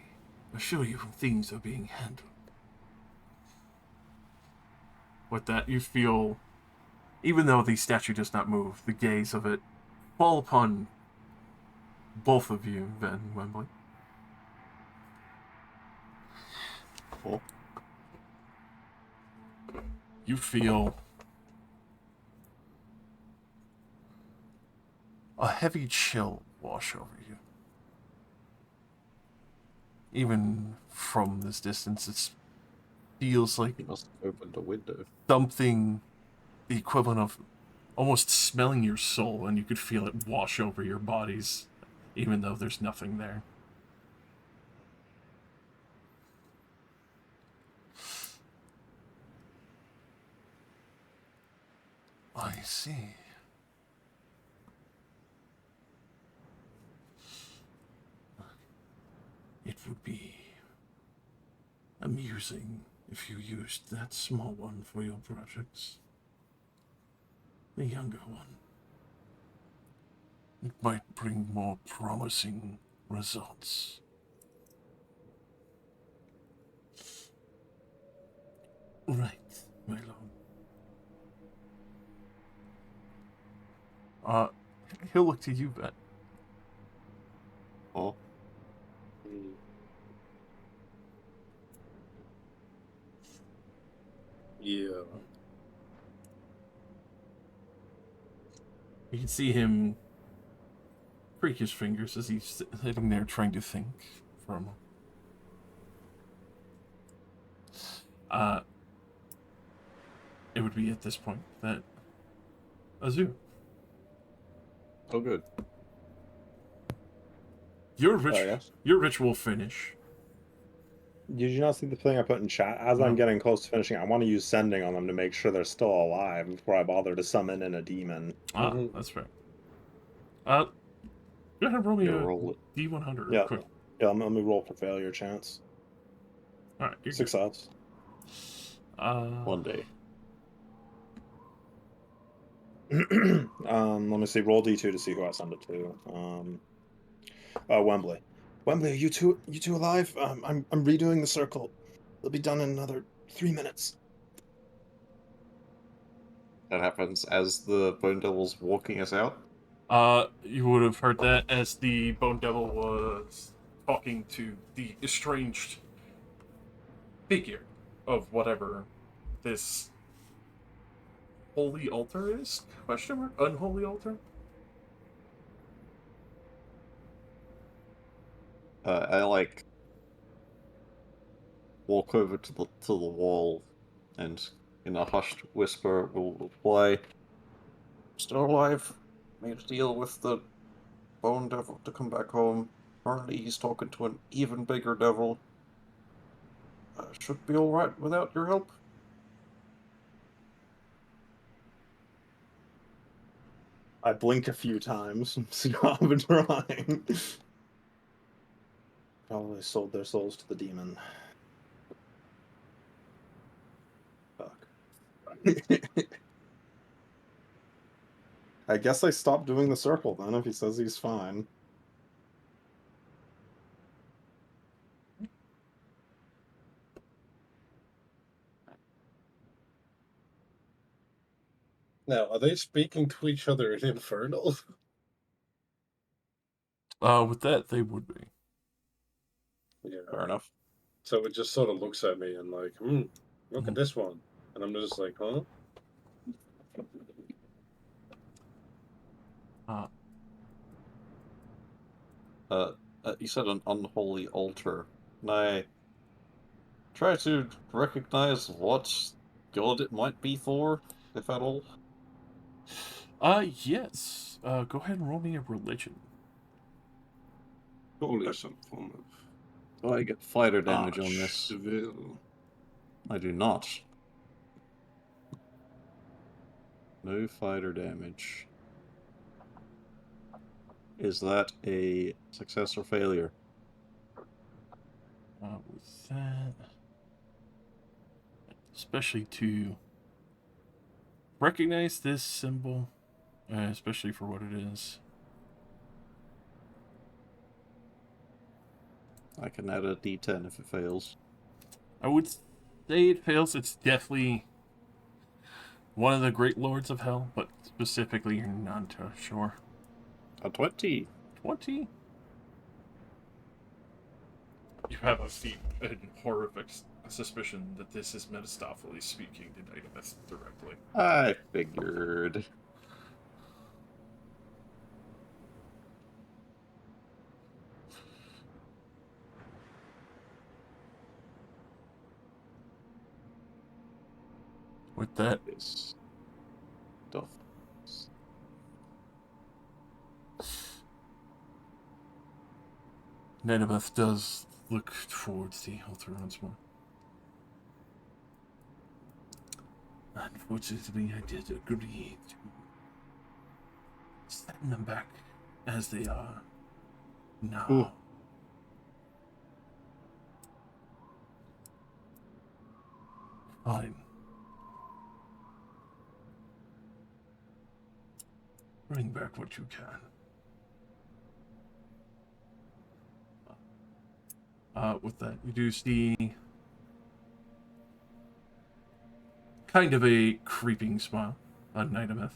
assure you things are being handled. With that, you feel, even though the statue does not move, the gaze of it fall upon both of you, Van Wembley. Oh. You feel a heavy chill wash over you. Even from this distance, it feels like He must have opened a window. something, the equivalent of almost smelling your soul, and you could feel it wash over your bodies, even though there's nothing there. I see. It would be amusing if you used that small one for your projects. The younger one. It might bring more promising results. Right, my lord. He'll look to you, Bet. Oh, Mm. Yeah. You can see him creak his fingers as he's sitting there trying to think for a moment. It would be at this point that Azu, oh, good. your yes? your ritual finish. Did you not see the thing I put in chat? As I'm No. getting close to finishing, I want to use sending on them to make sure they're still alive before I bother to summon in a demon. Mhm. That's right. Go ahead and roll me Yeah, a roll it. D100 Yeah, quick. yeah. Let me roll for failure chance. All right, you're good. Success. One day. Let me see. Roll D2 to see who I send it to. Wembley. Wembley, are you two alive? I'm redoing the circle. It'll be done in another 3 minutes. That happens as the Bone Devil's walking us out. You would have heard that as the Bone Devil was talking to the estranged figure of whatever this holy altar is? Question mark? Unholy altar? I like walk over to the wall, and in a hushed whisper will reply, "Still alive. Made a deal with the Bone Devil to come back home. Apparently he's talking to an even bigger devil. Should be alright without your help." I blink a few times. See how I've been trying. Probably sold their souls to the demon. Fuck. I guess I stopped doing the circle then if he says he's fine. Now, are they speaking to each other in Infernal? With that, they would be. Yeah. Fair enough. So it just sort of looks at me and like, look Mhm. at this one. And I'm just like, huh? Uh, You said an unholy altar. Can I try to recognize what god it might be for, if at all? yes. Go ahead and roll me a religion. Surely some form of Do I get fighter damage on arch this? devil. I do not. No fighter damage. Is that a success or failure? With that, especially to recognize this symbol, especially for what it is. I can add a d10 if it fails. I would say it fails. It's definitely one of the great lords of hell, but specifically, you're not too sure. A 20. 20? You have a deep and horrific suspicion that this is Mephistopheles speaking to Dynamis directly. I figured. With that, This stuff. Dynamis does look towards the altar once more. Unfortunately, I did agree to send them back as they are now. Ooh. Fine. Bring back what you can. With that, you do see kind of a creeping smile on Nidameth.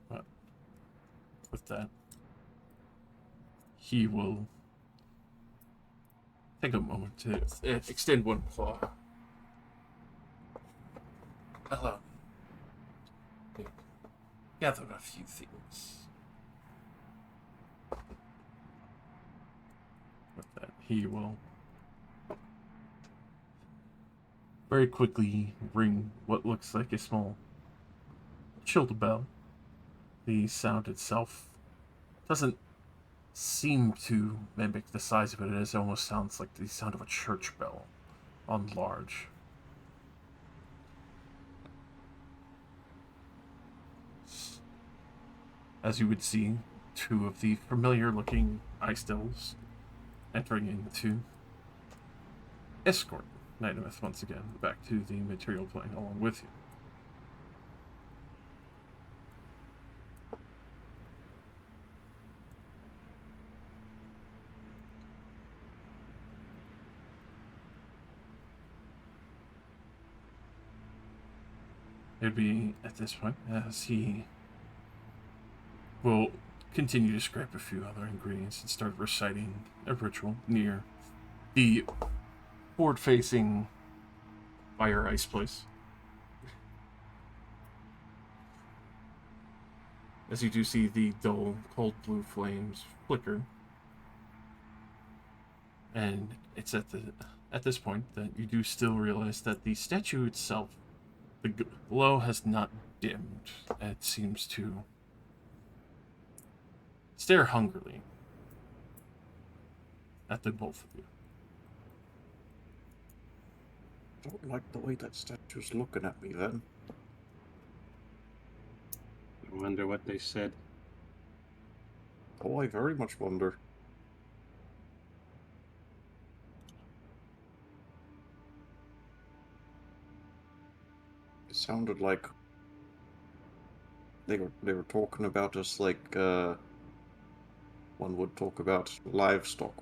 But with that, he will take a moment to extend one claw. Hello. Gather a few things. With that, he will very quickly ring what looks like a small chilled bell. The sound itself doesn't seem to mimic the size of it. It almost sounds like the sound of a church bell on large. As you would see, two of the familiar looking ice devils entering into escort Nightmith once again back to the material plane along with you. It'd be at this point as he will continue to scrape a few other ingredients and start reciting a ritual near the forward-facing fire ice place. As you do see the dull, cold blue flames flicker, and it's at this point that you do still realize that the statue itself, the glow has not dimmed. It seems to stare hungrily at the both of you. Don't like the way that statue's looking at me then. I wonder what they said. Oh, I very much wonder. It sounded like they were talking about us like one would talk about livestock.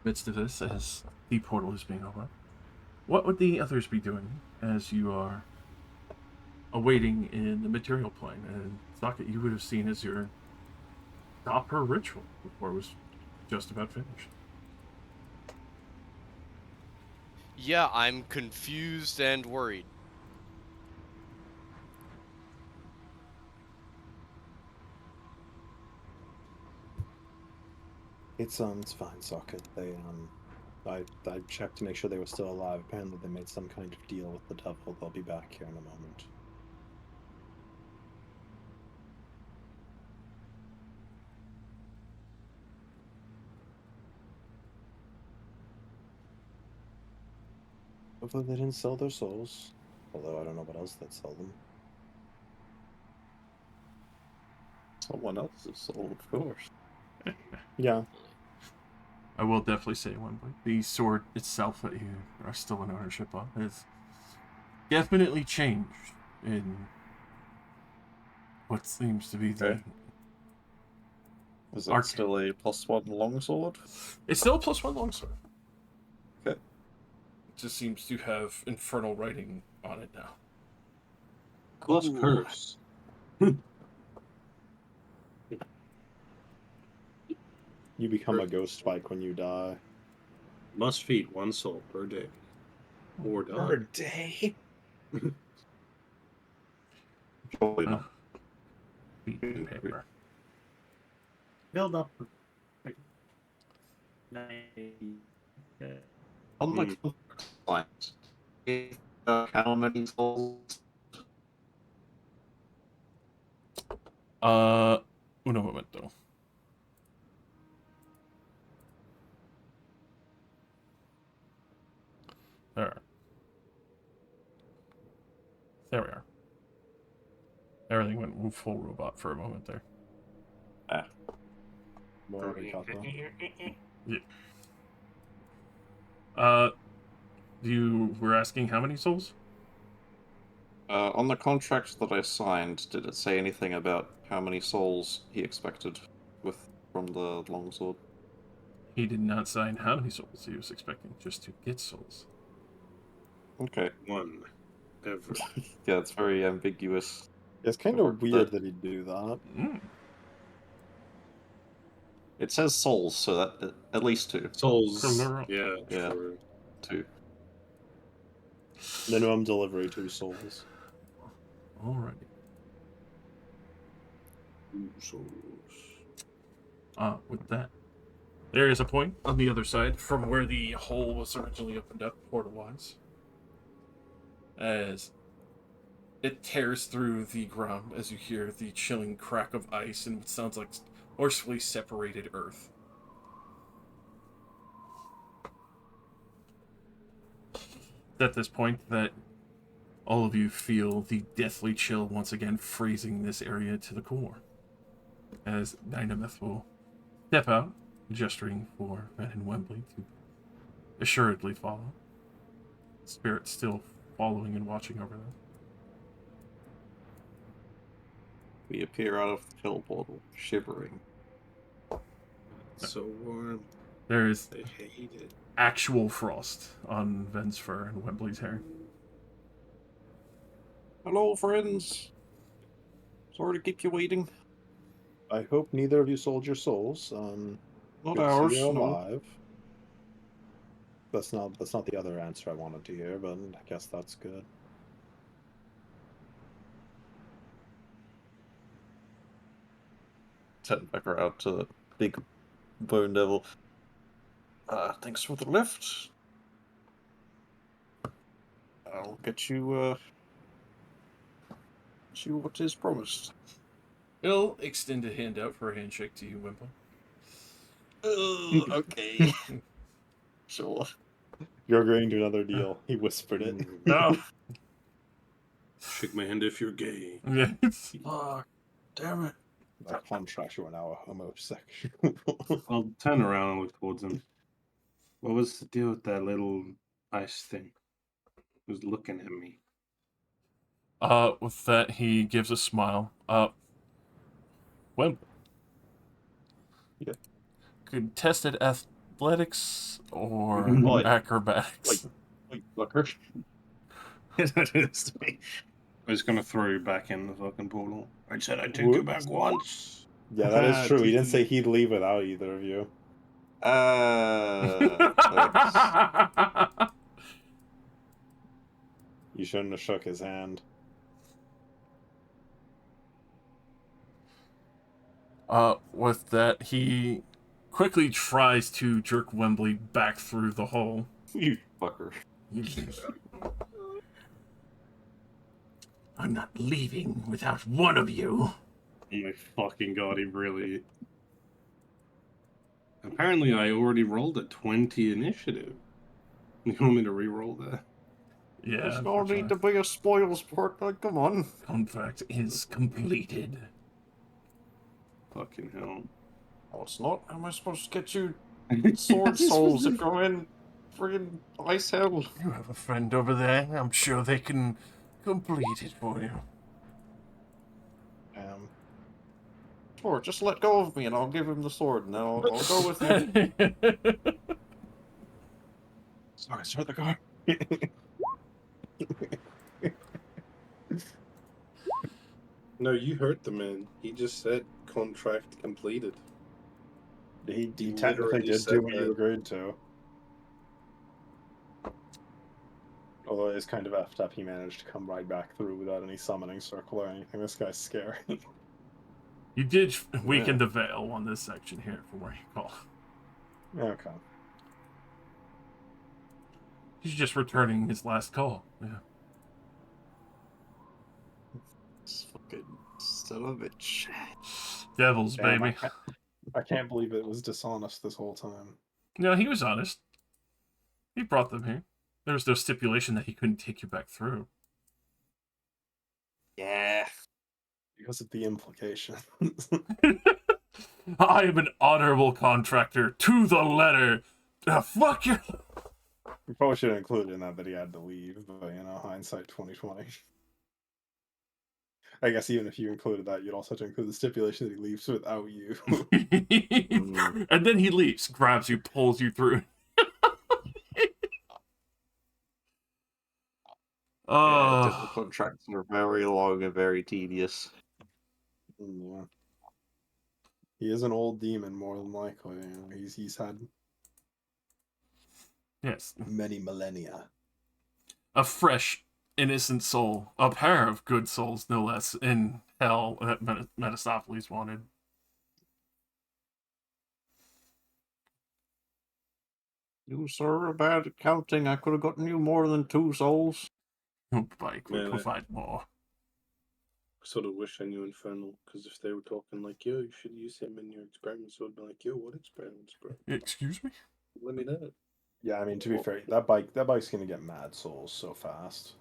midst of this, as the portal is being opened, what would the others be doing as you are awaiting in the material plane? And Socket, you would have seen as your stop her ritual before it was just about finished. Yeah, I'm confused and worried. It's fine, Socket. I checked to make sure they were still alive. Apparently, they made some kind of deal with the devil. They'll be back here in a moment. Hopefully, they didn't sell their souls. Although I don't know what else they'd sell them. Someone else's soul, of course. Yeah. I will definitely say one point. The sword itself that you are still in ownership of has definitely changed in what seems to be the Okay. Is it arc. still a +1 longsword? It's still a +1 longsword. Okay. It just seems to have infernal writing on it now. Plus Ooh. curse. You become a ghost spike when you die. Must feed 1 soul per day. Or Per done. day? Surely Uh, not. feet and paper. Build up. Unlike clients, how many souls? Uno momento. There. There we are. Everything went full robot for a moment there. Ah, More arigato. Yeah. You were asking how many souls? on the contract that I signed, did it say anything about how many souls he expected from the longsword? He did not sign how many souls he was expecting, just to get souls. Okay. 1. Ever. Yeah, it's very ambiguous. It's kind It of worked weird there. that he'd do that. Mm. It says souls, so that at least 2. Souls. Plural. Yeah, Yeah. sure. 2. Minimum delivery 2 souls. Alrighty. 2 souls. With that, there is a point on the other side from where the hole was originally opened up, portal-wise, as it tears through the ground as you hear the chilling crack of ice and what sounds like forcefully separated earth. It's at this point that all of you feel the deathly chill once again freezing this area to the core, as Dynamith will step out, gesturing for Ben and Wembley to assuredly follow. Spirit still following and watching over them. We appear out of the hill portal, shivering. It's so warm. There is I hate it. actual frost on Ven's fur and Wembley's hair. Hello, friends. Sorry to keep you waiting. I hope neither of you sold your souls. Not Good to see ours, you're no. alive. That's not the other answer I wanted to hear, but I guess that's good. Turn back around to the big bone devil. Thanks for the lift. I'll get you what is promised. He'll extend a hand out for a handshake to you, Wembley. Okay. Sure. You're agreeing to another deal. He whispered it. No. Shake my hand if you're gay. Yes. Fuck. Damn it. By contract, you are now a homosexual. I'll turn around and look towards him. What was the deal with that little ice thing? He was looking at me. With that, he gives a smile. Wembley. Yeah. Contested athletics or Like- acrobatics? Like, fucker. Don't do this to me. I was gonna throw you back in the fucking portal. I said I'd take you Whoops. back once. Yeah, that is true. He didn't say Tee. he'd leave without either of you. Thanks. You shouldn't have shook his hand. With that, he quickly tries to jerk Wembley back through the hole. You fucker. I'm not leaving without one of you. Oh my fucking god, he really. Apparently, I already rolled a 20 initiative. You want me to re-roll that? Yeah, There's no need to be a spoils sport. Like, come on. contract is completed. Fucking hell. Oh, it's not. How am I supposed to get you sword souls if you're in friggin' ice hell? You have a friend over there. I'm sure they can complete it for you. Sure, just let go of me and I'll give him the sword and then I'll go with you. Sorry, start the car. No, you heard the man. He just said contract completed. He You technically literally did said do what you that. agreed to. Although it is kind of effed up, he managed to come right back through without any summoning circle or anything. This guy's scary. You did weaken the veil on this section here, from where you call. Okay. He's just returning his last call. Yeah. This fucking son of a bitch. Devils, Damn, baby. I can't believe it was dishonest this whole time. No, he was honest. He brought them here. There was no stipulation that he couldn't take you back through. Yeah. Because of the implication. I am an honorable contractor to the letter. Fuck you. We probably should have included in that he had to leave, but hindsight 2020. I guess even if you included that, you'd also have to include the stipulation that he leaves without you. And then he leaves, grabs you, pulls you through. Yeah, different contracts are very long and very tedious. Yeah. He is an old demon, more than likely. He's had Yes. many millennia. A fresh, innocent soul. A pair of good souls, no less, in hell that Metasopheles wanted. You, sir, are bad at counting. I could have gotten you more than 2 souls. Your bike would Man, provide more. Sort of wish I knew Infernal, because if they were talking like, yo, you should use him in your experiments, I would be like, yo, what experiments, bro? Excuse me? Let me know. Yeah, I mean, to be fair, that bike's gonna get mad souls so fast.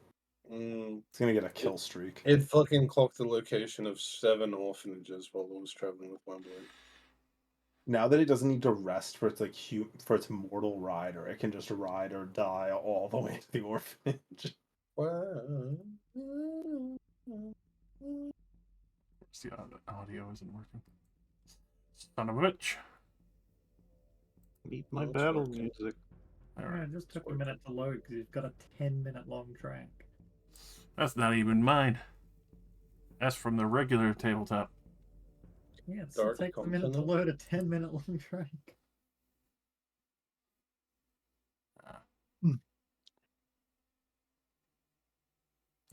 It's gonna get a kill streak. It fucking clocked the location of 7 orphanages while I was traveling with Wembley. Now that it doesn't need to rest for its for its mortal rider, it can just ride or die all the way to the orphanage. The audio isn't working. Son of a bitch. Meet my No, it's battle working. music. Yeah, it just took a minute to load because you've got a 10-minute long track. That's not even mine. That's from the regular tabletop. Yeah, it still Dark takes a minute to continent. load a 10-minute long track.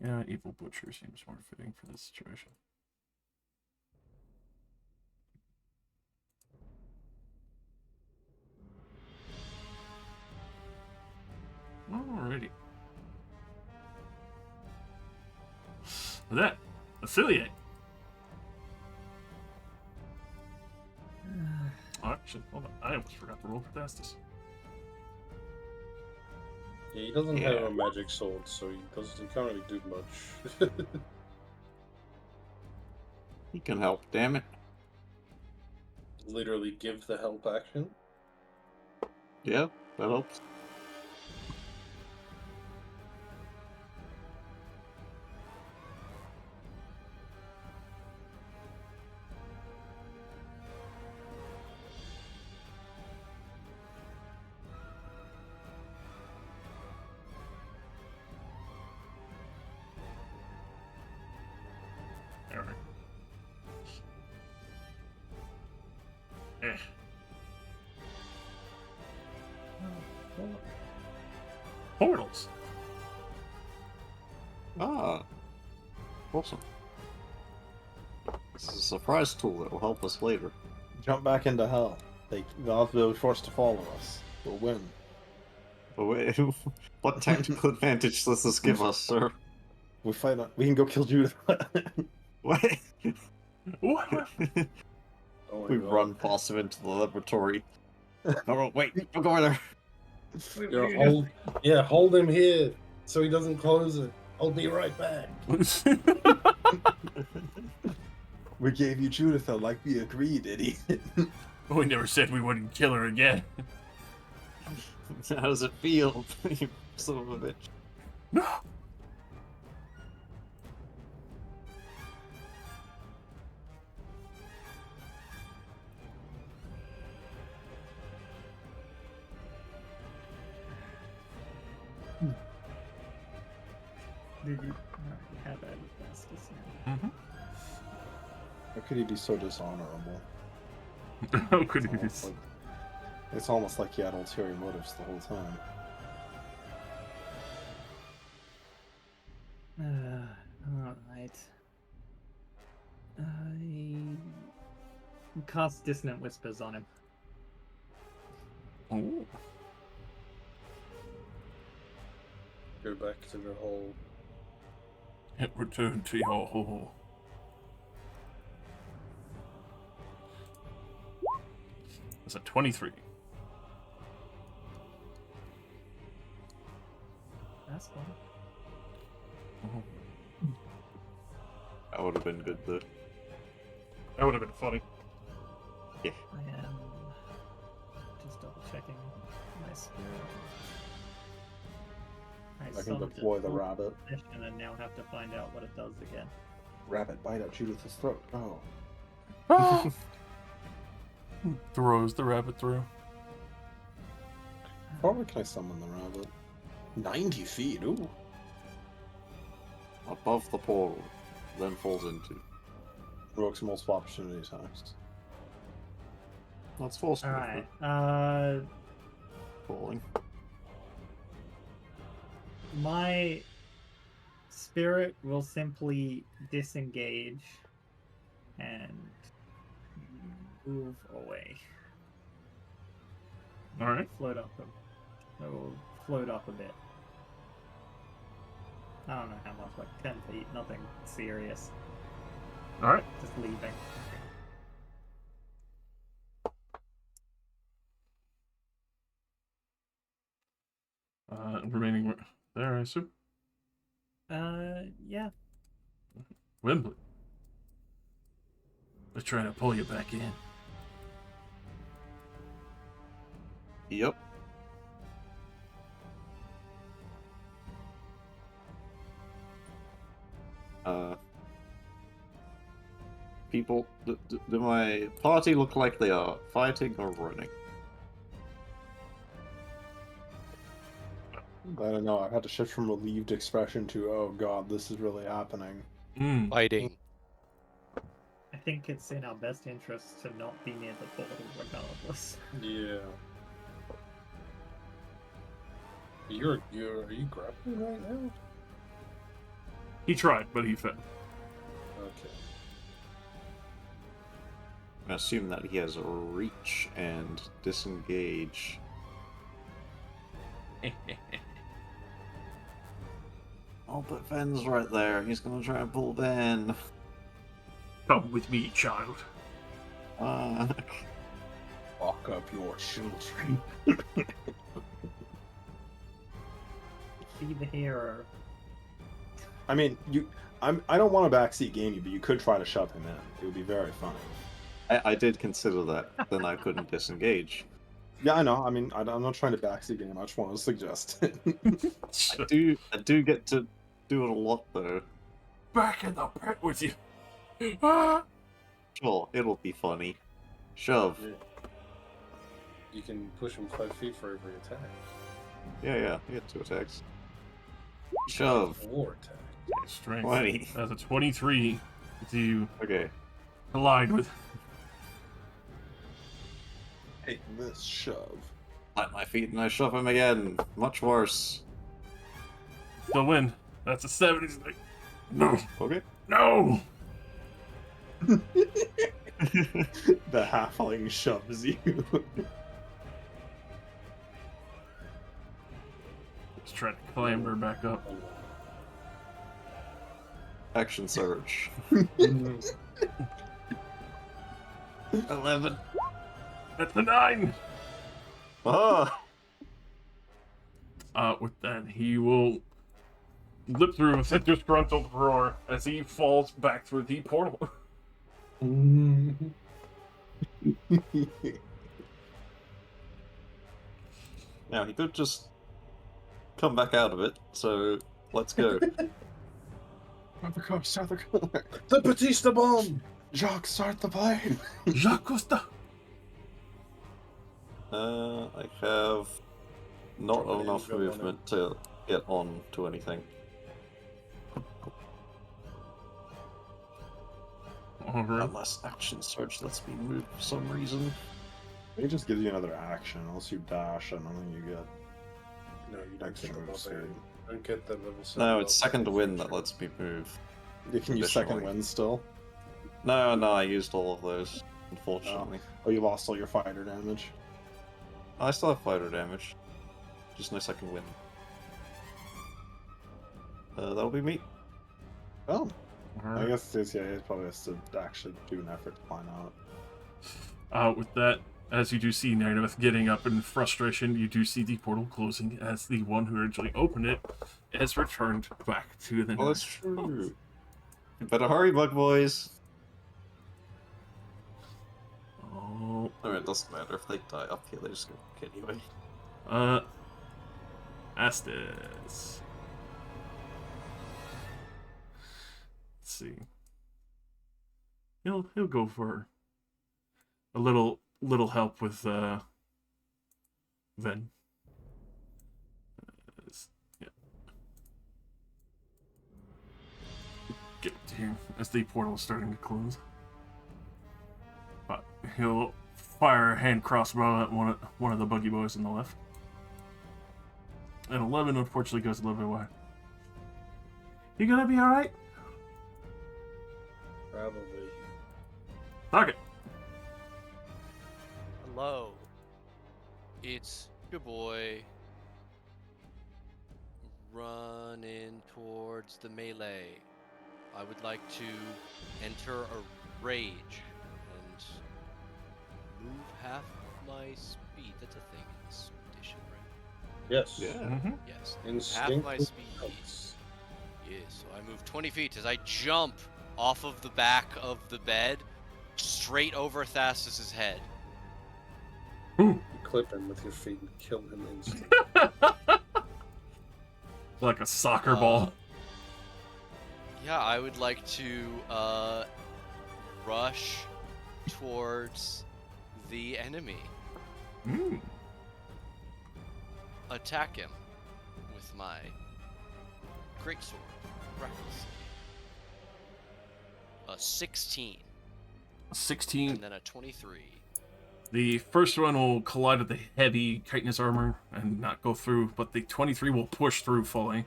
Yeah, Evil Butcher seems more fitting for this situation. Alrighty. With that, affiliate. Oh, actually, hold on. I almost forgot to roll for Dastus. Yeah, he doesn't have a magic sword, so he can't really do much. He can help, damn it. Literally give the help action. Yeah, that helps. Eh. Portals. Ah, awesome. This is a surprise tool that will help us later. Jump back into hell. They'll be forced to follow us. We'll win. But wait, what tactical advantage does this give us, sir? We fight. We can go kill Judith. What? What? Oh my We God. run past him into the laboratory. No, wait, don't go in there. Hold him here so he doesn't close it. I'll be right back. We gave you Judith like we agreed, idiot. We never said we wouldn't kill her again. How does it feel, you son of a bitch? No. Did you already have that as fast as Mm-hmm. How could he be so dishonorable? How could It's he? almost like, it's almost like he had ulterior motives the whole time. Alright. I cast Dissonant Whispers on him. Oh. Go back to the hole. And return to your hole. That's a 23. That's fine. That would have been good, though. That would have been funny. I am just double checking my spirit. I can summoned it deploy the full rabbit. position and now have to find out what it does again. Rabbit bite out Judith's throat. Oh. Throws the rabbit through. How far can I summon the rabbit? 90 feet, ooh. Above the portal, then falls into. Provokes multiple opportunity attacks. That's force Alright, falling. my spirit will simply disengage and move away. Alright. Float up a, it will float up a bit. I don't know how much, like 10 feet, nothing serious. Alright. Just leaving. Remaining there, I assume. Yeah. Wembley. They're trying to pull you back in. Yep. People, do my party look like they are fighting or running? I don't know, I've had to shift from relieved expression to, oh god, this is really happening. Fighting. I think it's in our best interest to not be near the portal regardless. Yeah. Are you grappling right now? He tried, but he failed. Okay. I assume that he has a reach and disengage. Oh, but Ven's right there. He's gonna try and pull Ven. Come with me, child. Lock up your children. Be the hero. I mean, I don't want to backseat game you, but you could try to shove him in. It would be very funny. I did consider that. Then I couldn't disengage. Yeah, I know. I mean, I'm not trying to backseat game. I just want to suggest it. I do get to do it a lot though. Back in the pit with you. Ah! Sure, it'll be funny. Shove. Yeah. You can push him 5 feet for every attack. Yeah, he had 2 attacks. Shove. 4 attack. Strength. 20. That's a 23. Do you Okay. collide with? Take this shove. Plant my feet and I shove him again. Much worse. Still win. That's a 7. He's like, no, Okay. no. The halfling shoves you. Just trying to clamber back up. Action surge. 11. That's a 9. Ah! With that, he will lip through with a disgruntled roar as he falls back through the portal. Now, he could just come back out of it, so let's go. Start the car. The Batista bomb! Jacques, start the plane. Jacques Costa. I have not Drop it in, enough go on it. movement to get on to anything. Alright. Unless action surge lets me move for some reason. It just gives you another action. Unless you dash, I don't think you get No, you don't extra get the move barbarian. speed. You don't get the level 7. No, it's second wind that lets me move. You can use second Additionally. wind still. No, I used all of those, unfortunately. Oh, you lost all your fighter damage. I still have fighter damage. Just no second wind. That'll be me. Oh, I Alright. guess CCA probably has to actually do an effort to climb out. With that, as you do see Nairneth getting up in frustration, you do see the portal closing as the one who originally opened it has returned back to the Oh, that's true. You better hurry, bug boys. Oh, It doesn't matter if they die up here, they just go back anyway. Estes. Let's see. He'll go for a little help with Ven. Yeah. Get to here as the portal is starting to close. But he'll fire a hand crossbow at one of the buggy boys on the left. And 11 unfortunately goes a little bit wide. You gonna be alright? Probably. Target. Hello. It's your boy running towards the melee. I would like to enter a rage and move half my speed. That's a thing in this edition, right? Yes. Yeah. Mm-hmm. Yes. Instinct. Half my speed. Yes, so I move 20 feet as I jump off of the back of the bed straight over Thassus's head. Ooh. You clip him with your feet and kill him instantly. Like a soccer ball. Yeah, I would like to rush towards the enemy. Mm. Attack him with my greatsword. Reckless. A 16 16. and then a 23. The first one will collide with the heavy chitinous armor and not go through, but the 23 will push through fully.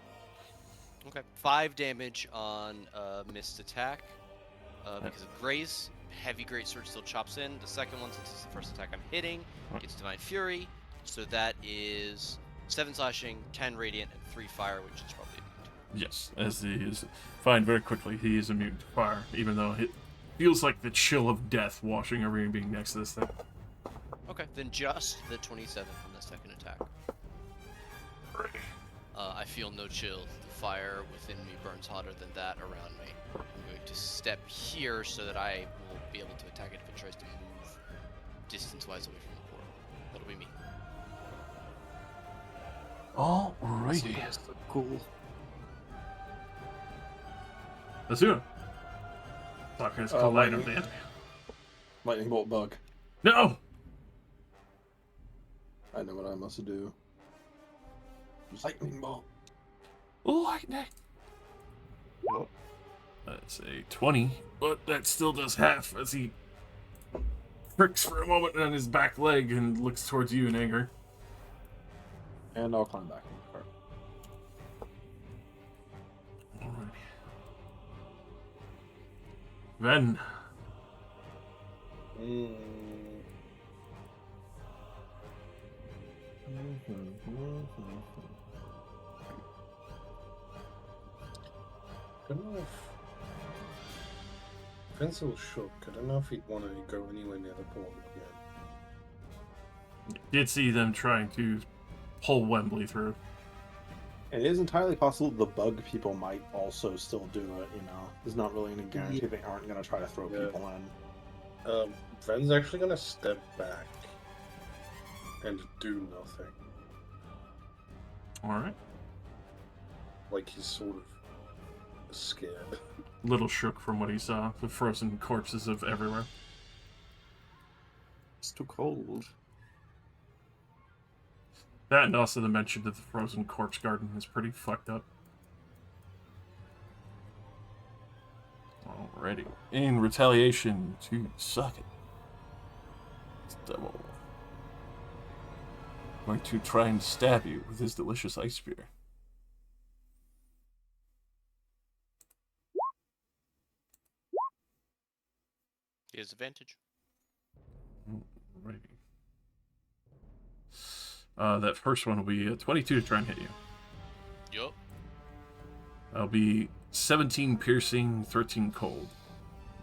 Okay. 5 damage on missed attack because of grace. Heavy greatsword still chops in. The second one, since it's the first attack I'm hitting, gets Divine Fury. So that is 7 slashing, 10 radiant, and 3 fire, which is probably immune to. Yes, as he is fine very quickly, he is immune to fire, even though it feels like the chill of death washing over you being next to this thing. Okay, then just the 27 on the second attack. I feel no chill. The fire within me burns hotter than that around me. I'm going to step here so that I will be able to attack it if it tries to move distance-wise away from the portal. That'll be me. Alrighty. That's so cool. Azuna. Talking collide lightning. of the enemy. Lightning bolt bug. No! I know what I must do. Lightning bolt. Lightning! That's a 20, but that still does half as he fricks for a moment on his back leg and looks towards you in anger. And I'll climb back in the cart. Alrighty. Ven. I don't know if Vince was shook. I don't know if he'd want to go anywhere near the portal again. Did see them trying to pull Wembley through. It is entirely possible the bug people might also still do it, you know. There's not really any guarantee they aren't going to try to throw Yeah. people in. Ven's actually gonna step back and do nothing. Alright. Like he's sort of scared. Little shook from what he saw. The frozen corpses of everywhere. It's too cold. That and also the mention that the frozen corpse garden is pretty fucked up. Alrighty. In retaliation to suck it. This devil. Going to try and stab you with his delicious ice spear. He has advantage. Alrighty. That first one will be a 22 to try and hit you. Yup. That'll be 17 piercing, 13 cold.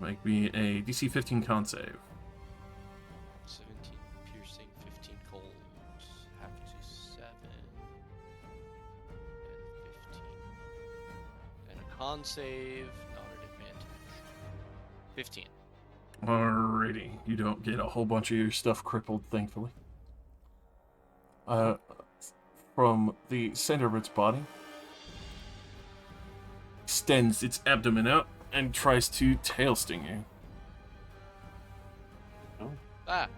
Make me a DC 15 con save. 17 piercing, 15 cold. Half to 7. And 15. And a con save, not an advantage. 15. Alrighty. You don't get a whole bunch of your stuff crippled, thankfully. From the center of its body, extends its abdomen out and tries to tail sting you. Ah!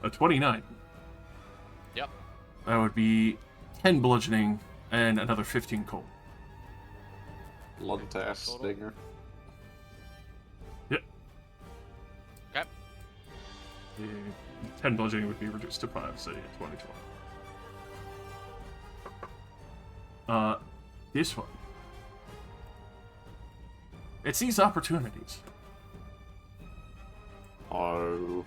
A 29. Yep. That would be 10 bludgeoning and another 15 cold. Blood task Total? stinger. Yep. Okay. The 10 bludgeoning would be reduced to 5, so yeah, 20 total. This one. It sees opportunities. Oh.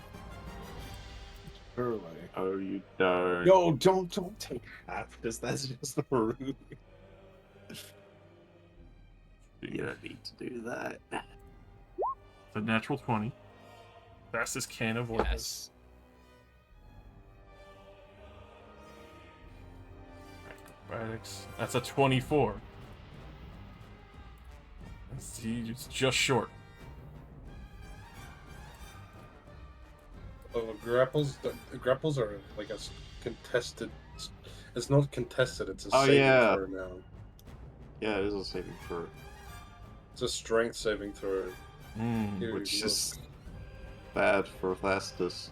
Surely. Oh, you don't. No, don't take that, because that's just rude. You don't need to do that. The natural 20. Fastest can avoid this. Yes. Acrobatics. That's a 24. See, it's just short. Oh, grapples. The grapples are like a contested. It's not contested. It's a Oh, saving yeah. throw now. Yeah, it is a saving throw. It's a strength saving throw. Here Which you is bad for fastest.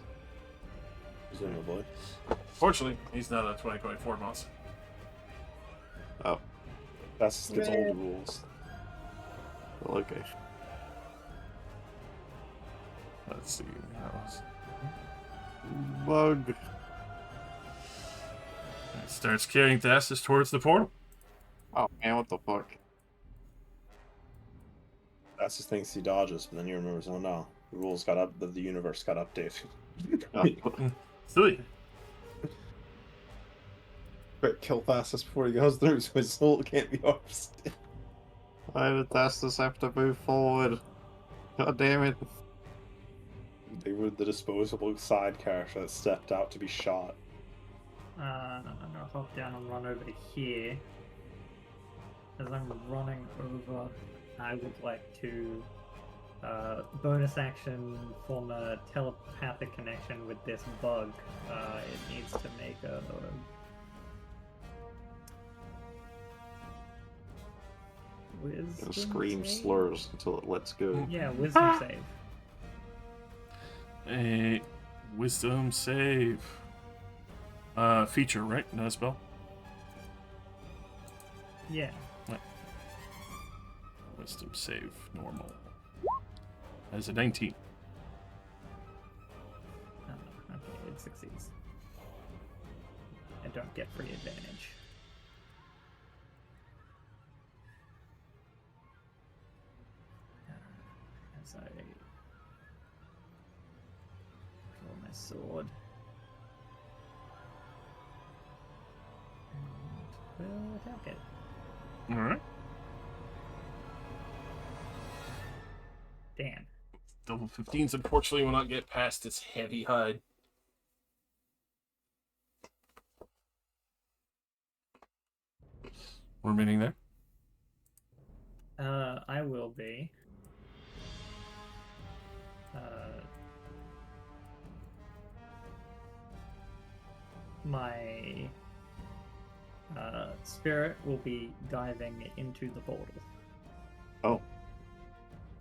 Presumably. Fortunately, he's not a 2024 monster. Oh, That's its old rules. well, okay. Let's see. Bug. It starts carrying Thassus towards the portal. Oh man, what the fuck? That's just thinks he dodges, but then he remembers, oh no, the rules got up, the universe got updated. Oh, So, yeah. Quick, kill fastest before he goes through, so his soul can't be harvested. why did Thastus have to move forward? God damn it. They were the disposable side character that stepped out to be shot. I'm gonna hop down and run over here. As I'm running over, I would like to bonus action form a telepathic connection with this bug. It needs to make a wisdom Gonna scream save? slurs until it lets go. Yeah, wisdom save. A wisdom save. Feature, right? Not a spell? Yeah. wisdom save normal. That is a 19. Okay, it succeeds. I don't get free advantage. As I draw my sword. And we'll attack it. Alright. Damn. Double 15s unfortunately will not get past its heavy hide. Remaining there. I will be. My spirit will be diving into the portal. Oh.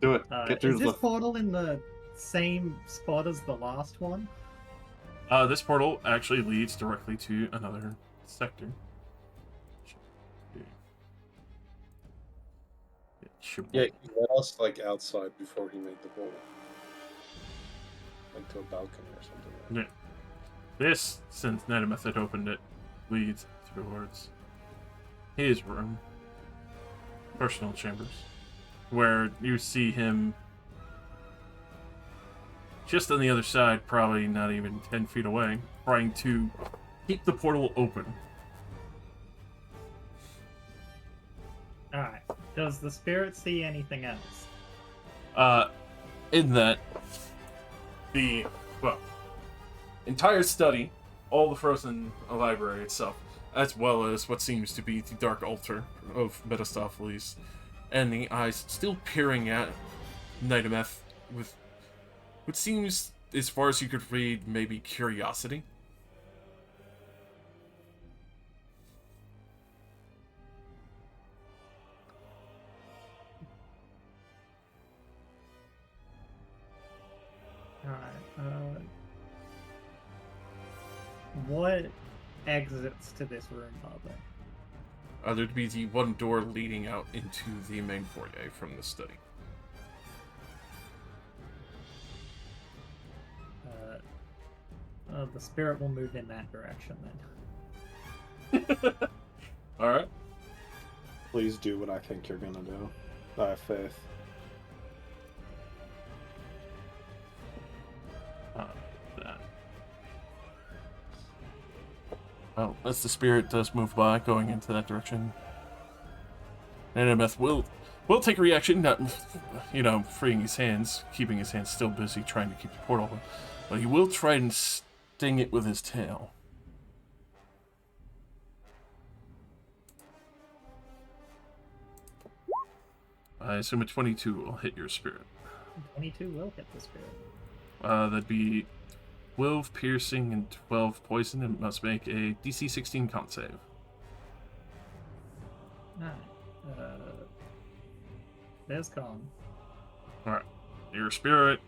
Do it. Get through Is this the... portal in the same spot as the last one? This portal actually leads directly to another sector. Yeah, he let us like outside before he made the portal. Like to a balcony or something. Yeah. This, since Netameth had opened it, leads towards his room, personal chambers, where you see him just on the other side, probably not even 10 feet away, trying to keep the portal open. Alright. Does the spirit see anything else? In that, the, well, entire study, all the frozen library itself, as well as what seems to be the dark altar of Mephistopheles, and the eyes still peering at Nightameth with what seems, as far as you could read, maybe curiosity. Alright, what exits to this room are there? There'd be the one door leading out into the main foyer from the study. The spirit will move in that direction then. Alright. Please do what I think you're gonna do. I have faith. That. Well, as the spirit does move by, going into that direction, Netameth will take a reaction, not, freeing his hands, keeping his hands still busy trying to keep the portal open, but he will try and sting it with his tail. I assume a 22 will hit your spirit. 22 will hit the spirit. That'd be 12 piercing and 12 poison, and must make a DC 16 con save. Alright. There's con. Alright. Your spirit,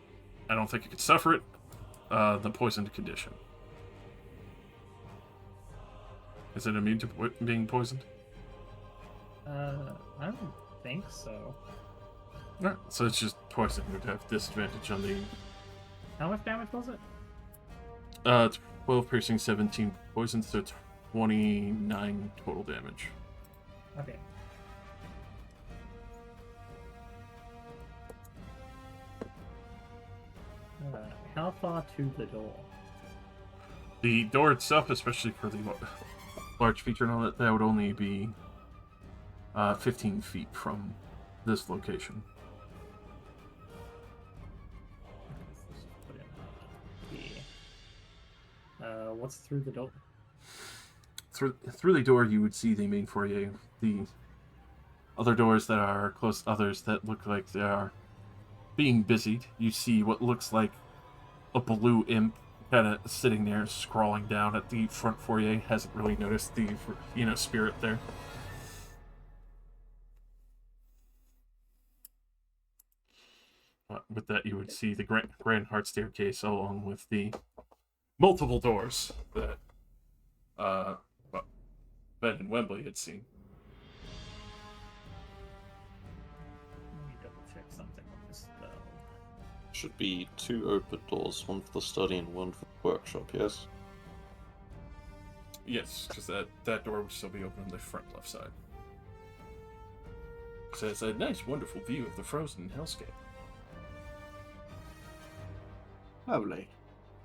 I don't think it could suffer it. The poisoned condition. Is it immune to being poisoned? I don't think so. Alright, so it's just poison. It would have disadvantage on the How much damage was it? 12 piercing, 17 poison, so 29 total damage. Okay. How far to the door? The door itself, especially for the large feature and all that, that would only be 15 feet from this location. What's through the door? Through the door, you would see the main foyer. The other doors that are close, others that look like they are being busied. You see what looks like a blue imp kind of sitting there, scrawling down at the front foyer. Hasn't really noticed the spirit there. With that, you would see the grand heart staircase along with the multiple doors that Ben and Wembley had seen. Should be 2 open doors, one for the study and one for the workshop, yes? Yes, because that door will still be open on the front left side. So it's a nice, wonderful view of the frozen hellscape. Lovely.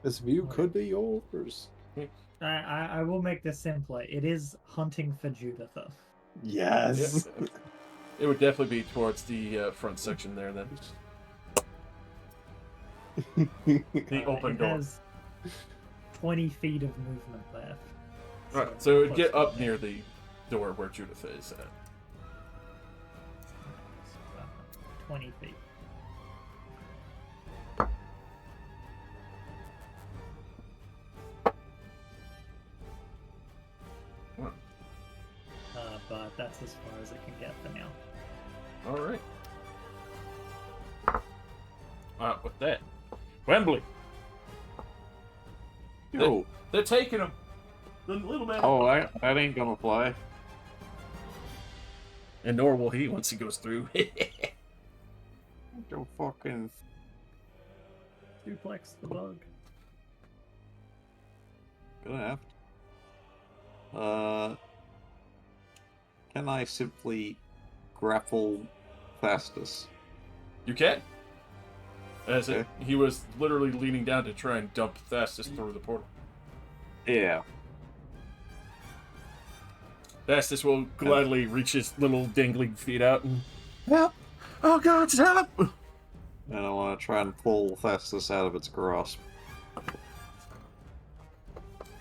This view could be yours. I will make this simpler. It is hunting for Juditha. Yes. Yeah. It would definitely be towards the front section there then. The open it door. has 20 feet of movement left. Right, so it would get close up to near the door where Judith is at. 20 feet. But that's as far as it can get for now. Alright. With that, Wembley. Yo. They're taking him. The little man. Oh, that ain't gonna fly. And nor will he once he goes through. Don't fucking... Duplex the bug. Gonna have to. Can I simply grapple Fastus? You can. As Okay. he was literally leaning down to try and dump Thastus through the portal. Yeah. Thastus will gladly reach his little dangling feet out and help! Oh God, help! And I want to try and pull Fastus out of its grasp.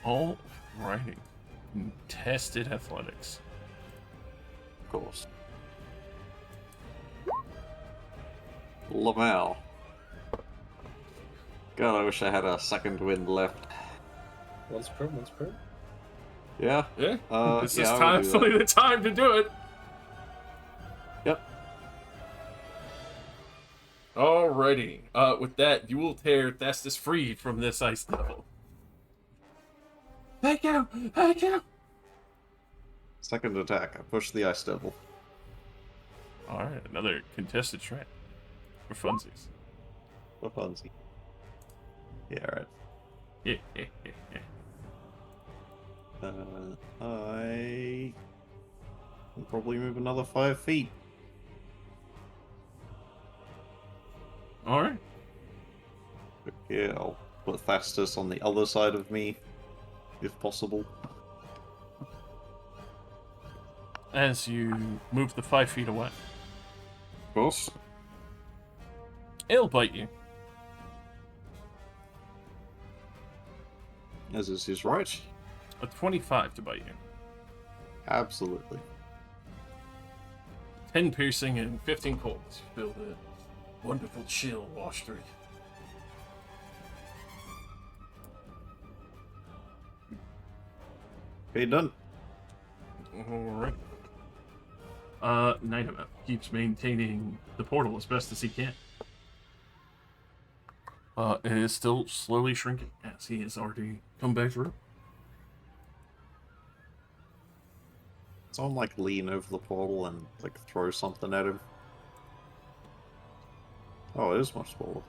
All righty. Tested athletics. Of course. Lamal. God, I wish I had a second wind left. Once per. Yeah? Yeah. This yeah, is I will do absolutely the time to do it. Yep. Alrighty. With that, you will tear Thastus free from this ice devil. Thank you! Thank you! Second attack. I push the Ice Devil. Alright, another contested shred. For funsies. For funsy. Yeah, right. Yeah. I can probably move another 5 feet. Alright. Yeah, I'll put Fastus on the other side of me, if possible. As you move the 5 feet away, Of course. it'll bite you. As is his right. A 25 to bite you. Absolutely. 10 piercing and 15 cold. Feel the wonderful chill wash through you. Okay, done. Alright. Nightmare keeps maintaining the portal as best as he can. It is still slowly shrinking as he has already come back through. Someone like lean over the portal and like throw something at him. Oh, it is much smaller.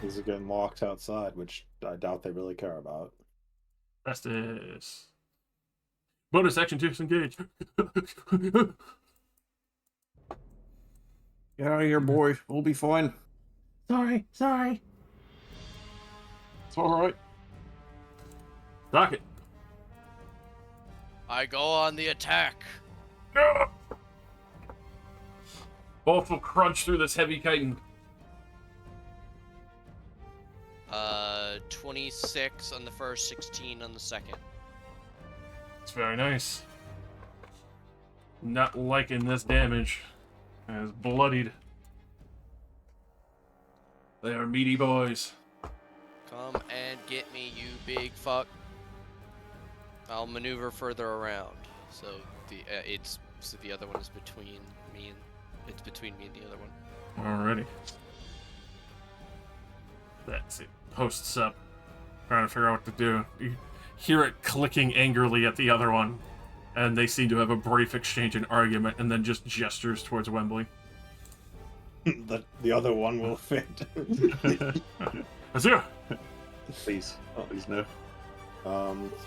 These are getting locked outside, which I doubt they really care about. That's this. Bonus action to disengage. Get out of here, boy. We'll be fine. Sorry. It's alright. Dock it. I go on the attack. Both will crunch through this heavy chitin. 26 on the first, 16 on the second. It's very nice. Not liking this damage. As bloodied. They are meaty boys. Come and get me, you big fuck. I'll maneuver further around. So the other one is between me and it's between me and the other one. Alrighty. That's it. Posts up. Trying to figure out what to do. You hear it clicking angrily at the other one And they seem to have a brief exchange and argument, and then just gestures towards Wembley. The other one will fit. Azir! Please, please no.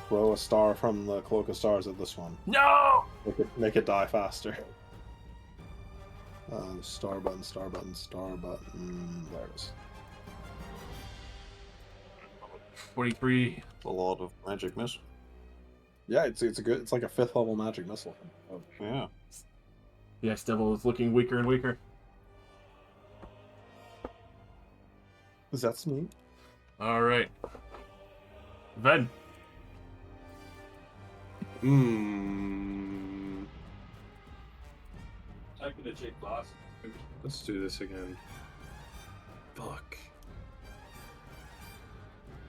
Throw a star from the Cloak of Stars at this one. No! Make it die faster. Star button, star button, star button. There it is. 23. A lot of magic miss. Yeah, it's a good. It's like a 5th level magic missile. Oh, Yeah. The Ice Devil is looking weaker and weaker. that's neat. Alright. Ven. Let's do this again. Fuck.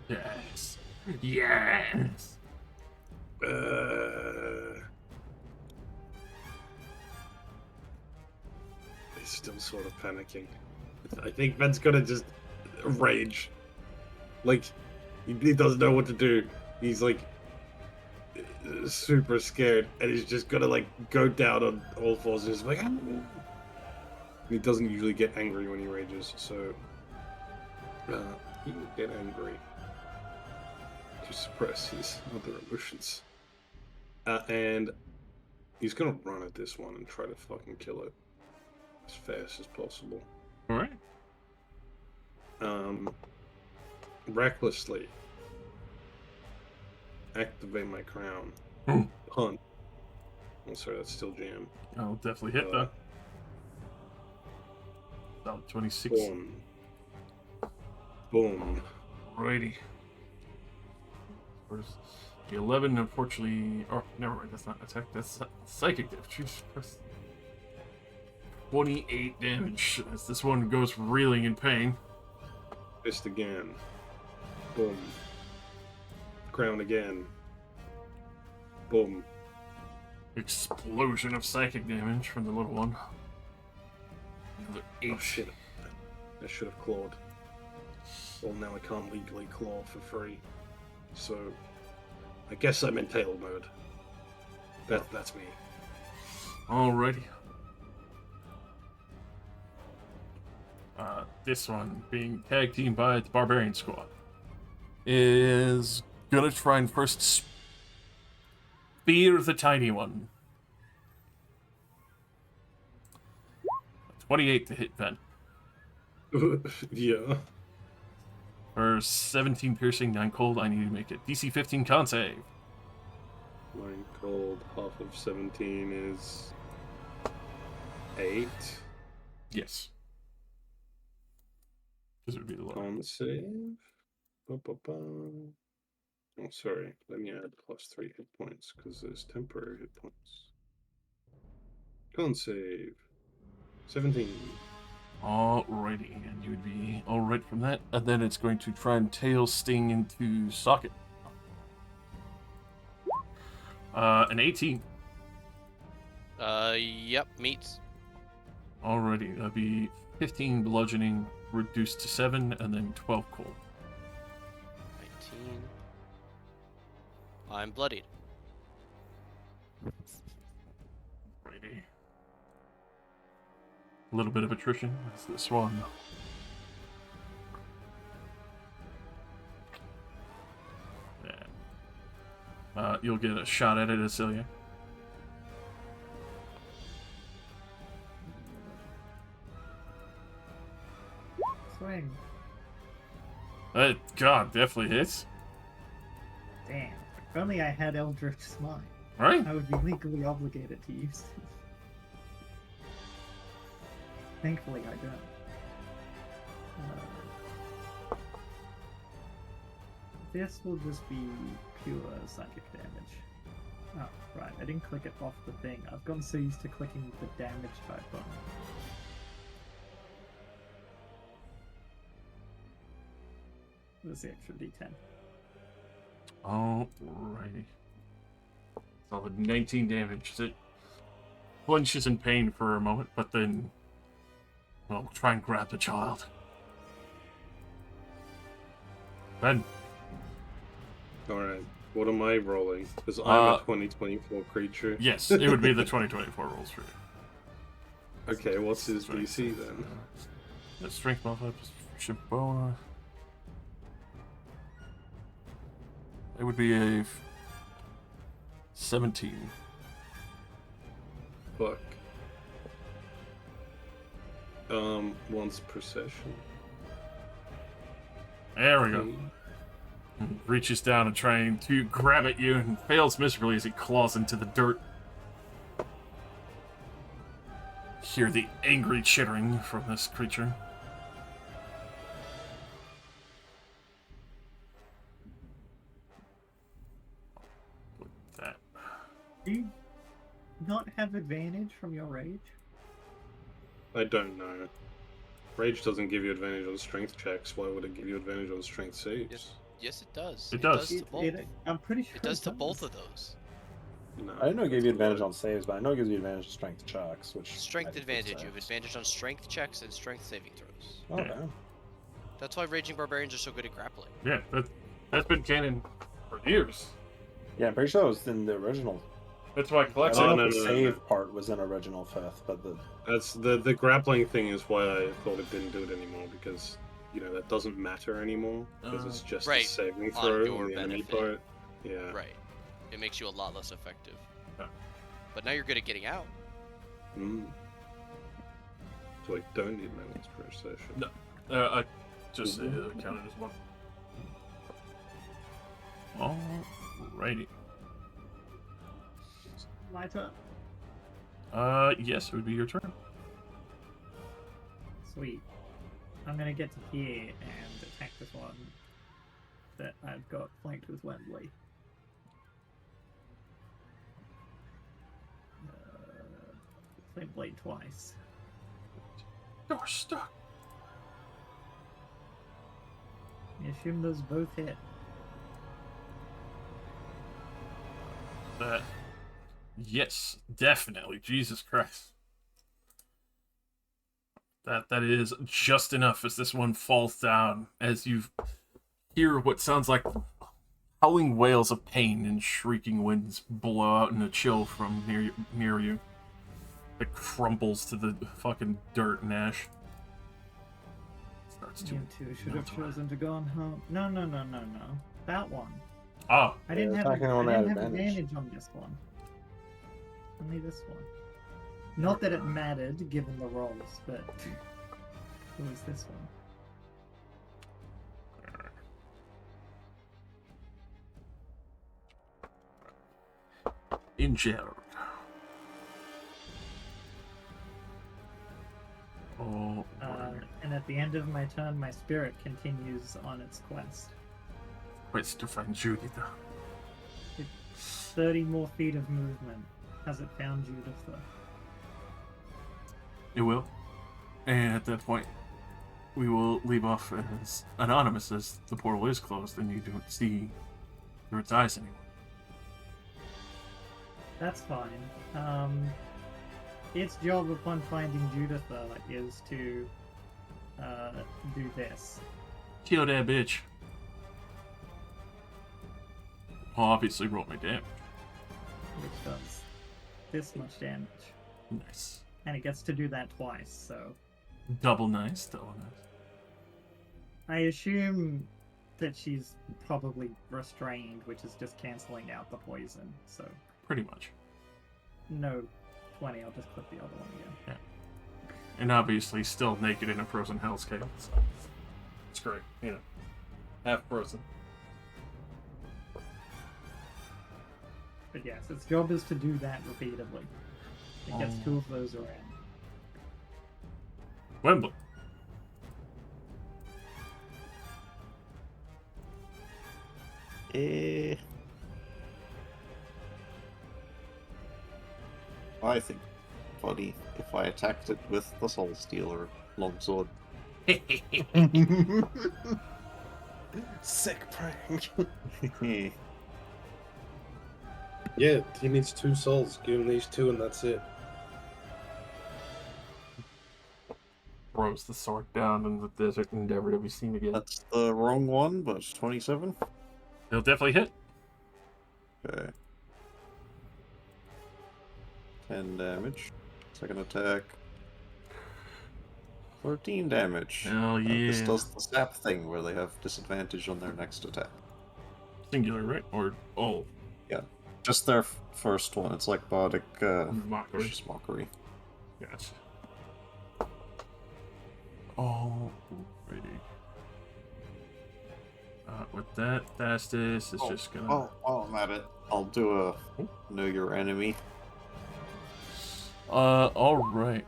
Yes. Yes! He's still sort of panicking. I think Ben's gonna just rage. Like, he doesn't know what to do. He's like super scared, and he's just gonna like go down on all fours and just like. He doesn't usually get angry when he rages, so he will get angry to suppress his other emotions. And he's gonna run at this one and try to fucking kill it as fast as possible. Alright. Recklessly activate my crown. Hmm. Hunt. Oh, sorry, that's still jam. I'll definitely hit that. About 26. Boom. Boom. Alrighty. Where's the 11? Unfortunately, oh, never mind. That's not attack. That's psychic damage. Jesus Christ. 28 damage as this one goes reeling in pain. Fist again. Boom. Crown again. Boom. Explosion of psychic damage from the little one. Another 8. Oh shit. I should have clawed. Well, now I can't legally claw for free. So, I guess I'm in tail mode. That's me. Alrighty. This one, being tag teamed by the Barbarian Squad, is gonna try and first spear the tiny one. 28 to hit Ven. Yeah. For 17 piercing, 9 cold, I need to make it. DC 15 con save. Mine cold, half of 17 is 8. Yes. Because it would be the low. Con save. Ba-ba-ba. Oh, sorry. Let me add +3 hit points because there's temporary hit points. Con save. 17. Alrighty, and you would be alright from that. And then it's going to try and tail sting into socket. An 18. Yep, meets. Alrighty, that'd be 15 bludgeoning reduced to 7, and then 12 cold. 19. I'm bloodied. Alrighty. A little bit of attrition as this one. Yeah. You'll get a shot at it, Acelia. Swing. God, definitely hits. Damn. If only I had Eldritch Smite. Right? I would be legally obligated to use it. Thankfully, I don't. This will just be pure psychic damage. Oh, right. I didn't click it off the thing. I've gotten so used to clicking the damage type button. Where's the extra d10? Alrighty. Solid 19 damage. It flinches in pain for a moment, but then, well, try and grab the child. Ben. Alright. What am I rolling? Because I'm a 2024 creature. Yes, it would be the 2024 rolls for you. Okay, what's his DC then? The strength modifier plus bonus. It would be a 17. Fuck. Once per session. There we go. Reaches down and trying to grab at you and fails miserably as he claws into the dirt. Hear the angry chittering from this creature. With that. Do you not have advantage from your rage? I don't know. Rage doesn't give you advantage on strength checks. Why would it give you advantage on strength saves? Yes, it does. It does. to both. I'm pretty sure It does to both of those. No. I didn't know it gave you advantage on saves, but I know it gives you advantage on strength checks, which Strength I think advantage. is You have advantage on strength checks and strength saving throws. Okay. That's why raging barbarians are so good at grappling. Yeah, that's been canon for years. Yeah, I'm pretty sure it was in the original. That's why I collection. don't know no, if the no, save no. part was in original fifth, but the That's the grappling thing is why I thought it didn't do it anymore, because that doesn't matter anymore because it's just Right, a saving on throw your on the enemy benefit. part. Yeah. Right. It makes you a lot less effective. Yeah. But now you're good at getting out. Mm. So I don't need my once per session. No. I just counted as one. Alrighty. My turn. Yes, it would be your turn. Sweet. I'm gonna get to here and attack this one that I've got flanked with Wembley. Flame blade twice. You're stuck. I assume those both hit. Yes, definitely. Jesus Christ. That is just enough as this one falls down as you hear what sounds like howling wails of pain and shrieking winds blow out in a chill from near you. It crumbles to the fucking dirt and ash. Starts to You two should have chosen to go on home. No. That one. Oh, I didn't have, attacking I on that didn't have advantage. advantage on this one. Only this one. Not that it mattered given the rolls, but it was this one. injured. Oh, And at the end of my turn, my spirit continues on its quest. quest to find Judith. 30 more feet of movement. Has it found Judith though? It will. And at that point, we will leave off as anonymous as the portal is closed and you don't see through its eyes anymore. That's fine. Its job upon finding Juditha is to do this. Kill that bitch. I'll obviously roll my damage. Which does this much damage. Nice. And it gets to do that twice, so Double nice, double nice. I assume that she's probably restrained, which is just cancelling out the poison, so Pretty much. no 20, I'll just click the other one again. And obviously still naked in a frozen hellscape. So it's great, you know. Half frozen. But yes, its job is to do that repeatedly. It gets 2 of those around. Wembley. I think funny if I attacked it with the Soul Stealer longsword. Sick prank. Yeah, he needs 2 souls. Give him these 2 and that's it. Throws the sword down in the desert and never to be seen again. That's the wrong one, but 27. He'll definitely hit. Okay. 10 damage. Second attack. 13 damage. Hell This yeah. does the sap thing where they have disadvantage on their next attack. Singular, right? Or all Just their first one. It's like Bardic mockery. Vicious Mockery. Gotcha. Alrighty. With that, fastest is just gonna. While I'm at it, I'll do a Know Your Enemy. Alright.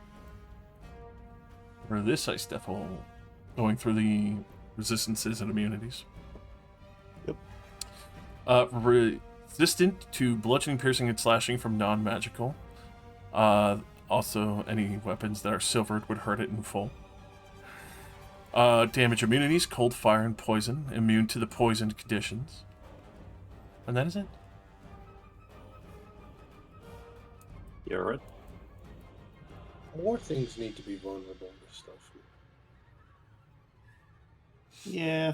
For this ice devil, going through the resistances and immunities. Yep. Resistant to bludgeoning, piercing, and slashing from non-magical. Also, any weapons that are silvered would hurt it in full. Damage immunities, cold, fire, and poison. Immune to the poisoned conditions. And that is it. Yeah, right? More things need to be vulnerable to stuff. Yeah.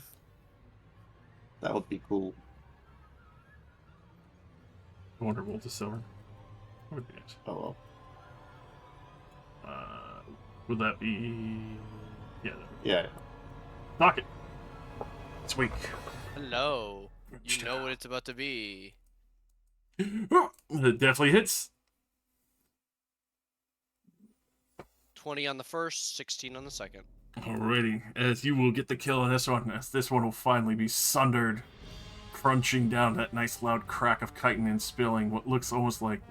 That would be cool. Vulnerable to silver. What would be nice. Oh well. Would that be... Yeah. Yeah. Knock it. It's weak. Hello. You know what it's about to be. It definitely hits. 20 on the first, 16 on the second. Alrighty, as you will get the kill on this one, as this one will finally be sundered, crunching down that nice loud crack of chitin and spilling what looks almost like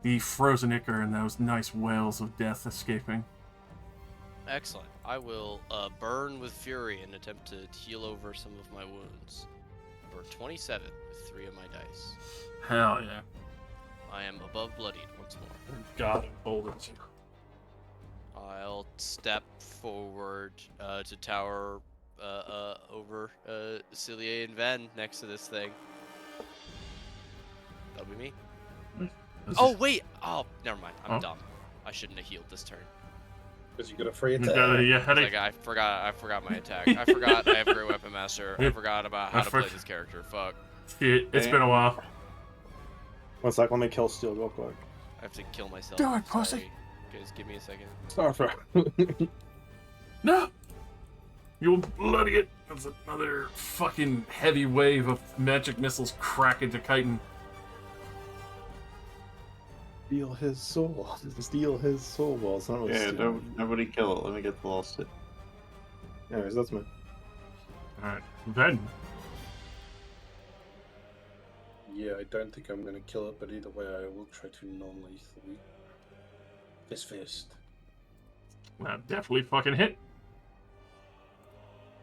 the frozen ichor and those nice wails of death escaping. Excellent. I will burn with fury and attempt to heal over some of my wounds. For 27 with 3 of my dice. Hell yeah. I am above bloodied once more. God emboldens you. I'll step forward to tower over Celia and Ven next to this thing. That'll be me. Oh wait! Oh, never mind. I'm dumb. I shouldn't have healed this turn. Because you got a free attack. Like, I forgot my attack. I forgot I have Great Weapon Master. I forgot about how to play this character. Fuck. It's been a while. One sec, let me kill Steel real quick. I have to kill myself. Do it, pussy. Sorry. Guys, give me a second. Starfire. No! You'll bloody it! That's another fucking heavy wave of magic missiles crack into chitin. Steal his soul. Steal his soul. Well, it's not really Yeah, steal. nobody kill it. Let me get the lost hit. Anyways, that's me. Alright, then. Yeah, I don't think I'm gonna kill it, but either way, I will try to non-lethally. Fist. That definitely fucking hit.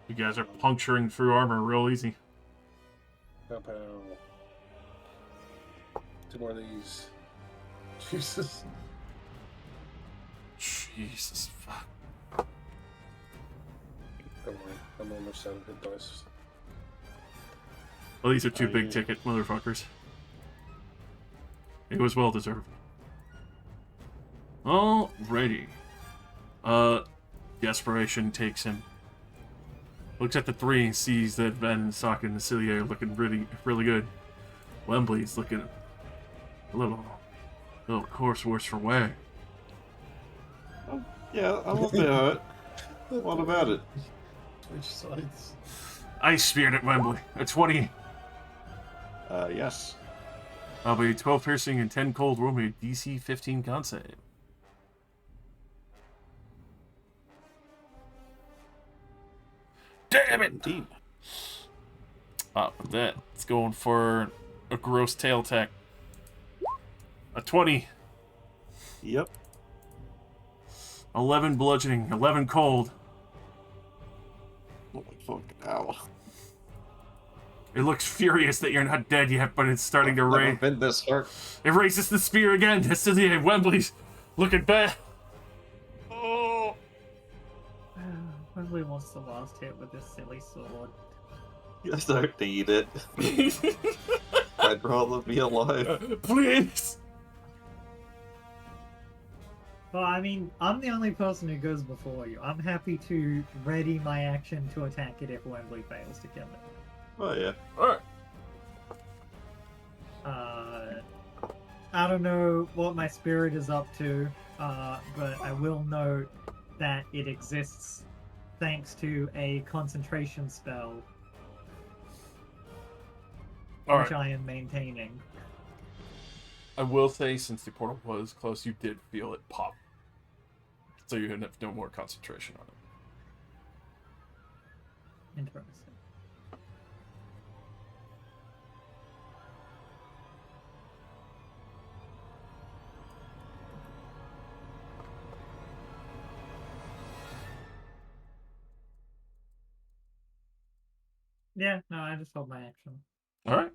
You guys are puncturing through armor real easy. Pow pow. 2 more of these. Jesus. Jesus fuck. Don't worry, I'm almost out of hit dice. Well, these are 2 big ticket motherfuckers. It was well deserved. Alrighty. Desperation takes him. Looks at the 3 and sees that Ven and Sokka and Celia are looking really good. Wembley's looking a little course worse for wear. Oh, yeah, I'm okay with it. What about it? Which sides? Ice Speared at Wembley. A 20. Yes. I'll be 12 piercing and 10 cold. Roll me a DC 15 con save. Damn it! Indeed. With that, it's going for a gross tail attack. A 20. Yep. 11 bludgeoning, 11 cold. Oh my fucking ow. It looks furious that you're not dead yet, but it's starting to I've rain. never been this hurt. It raises the spear again. Cecilia Wembley's looking bad. Oh. Wembley wants the last hit with this silly sword. You guys don't need it. I'd rather be alive. Please. Well, I mean, I'm the only person who goes before you. I'm happy to ready my action to attack it if Wembley fails to kill it. Oh yeah. Alright. I don't know what my spirit is up to, but I will note that it exists thanks to a concentration spell, All which right. I am maintaining. I will say, since the portal was close, you did feel it pop. So you have no more concentration on it. Interesting. Yeah, no, I just hold my action. All right.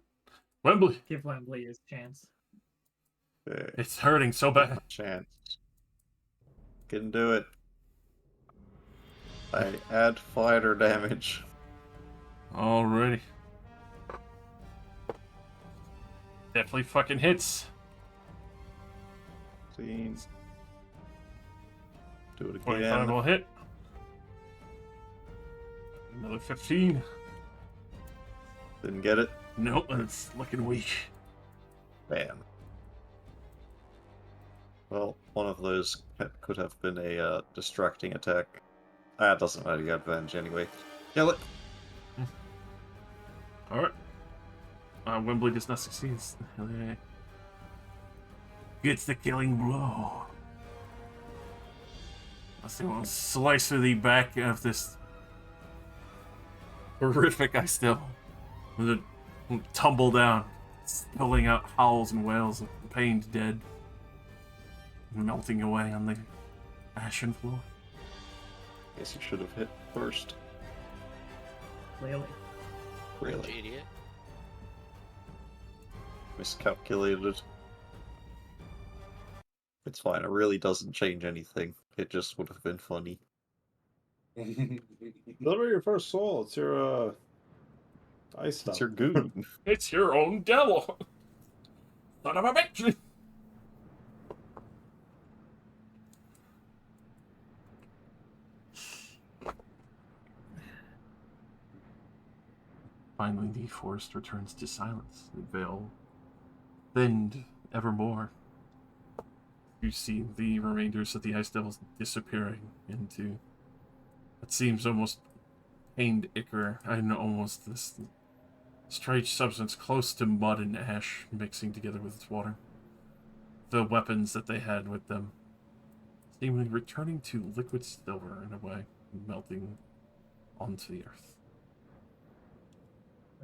Wembley. Give Wembley his chance. Okay. It's hurting so bad. Chance. Can do it. I add fighter damage. Alrighty. Definitely fucking hits. Scene. Do it 25 again. will hit. Another 15. Didn't get it. Nope, it's looking weak. Bam. Well, one of those could have been a distracting attack. Ah, it doesn't matter, you got advantage anyway. Kill it! Alright. Wembley does not succeed. Gets the killing blow. Let's see, we'll slice through the back of this horrific ice devil. With a tumble down, spilling out howls and wails of pained dead, melting away on the ashen floor. Guess you should have hit first. Clearly. Really? Idiot. Miscalculated. It's fine, it really doesn't change anything. It just would have been funny. Deliver your first soul. It's your ice stuff. It's your goon. It's your own devil! Son of a bitch! Finally, the forest returns to silence. The veil thinned evermore. You see the remainders of the ice devils disappearing into what seems almost pained ichor and almost this strange substance close to mud and ash mixing together with its water. The weapons that they had with them seemingly returning to liquid silver in a way, melting onto the earth.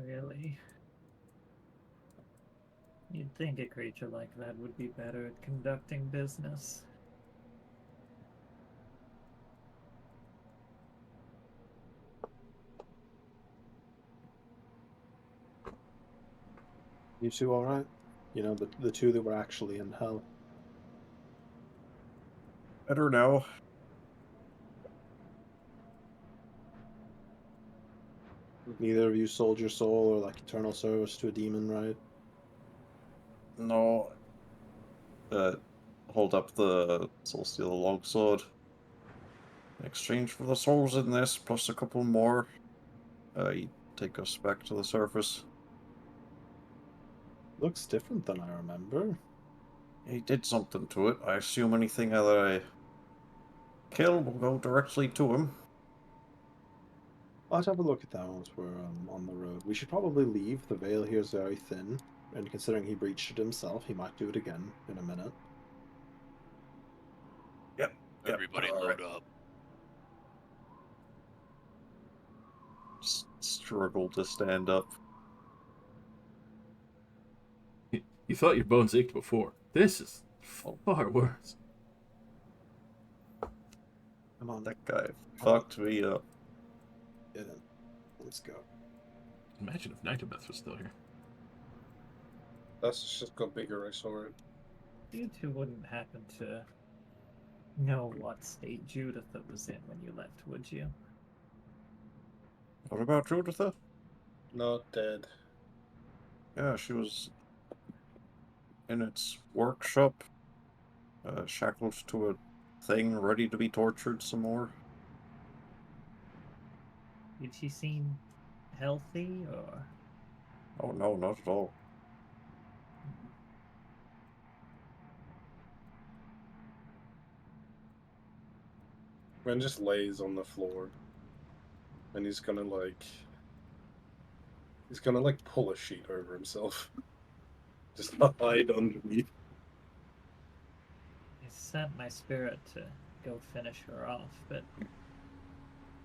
Really? You'd think a creature like that would be better at conducting business. You two all right? You know, the two that were actually in hell. Better now. Neither of you sold your soul or like eternal service to a demon, right? No. Hold up the soul steal the longsword. In exchange for the souls in this, plus a couple more, you take us back to the surface. Looks different than I remember. He did something to it. I assume anything that I kill will go directly to him. I'll have to have a look at that once we're on the road. We should probably leave. The veil here is very thin, and considering he breached it himself, he might do it again in a minute. Yep. Everybody load up. Struggle to stand up. You thought your bones ached before. This is far worse. Come on, That guy fucked me up. get in. Let's go. Imagine if Nightabeth was still here. That's just got bigger, I saw it. You two wouldn't happen to know what state Juditha was in when you left, would you? What about Juditha? Not dead. Yeah, she was in its workshop, shackled to a thing, ready to be tortured some more. Did she seem healthy, or? Oh no, not at all. Ren just lays on the floor, and he's gonna pull a sheet over himself, just hide underneath. I sent my spirit to go finish her off, but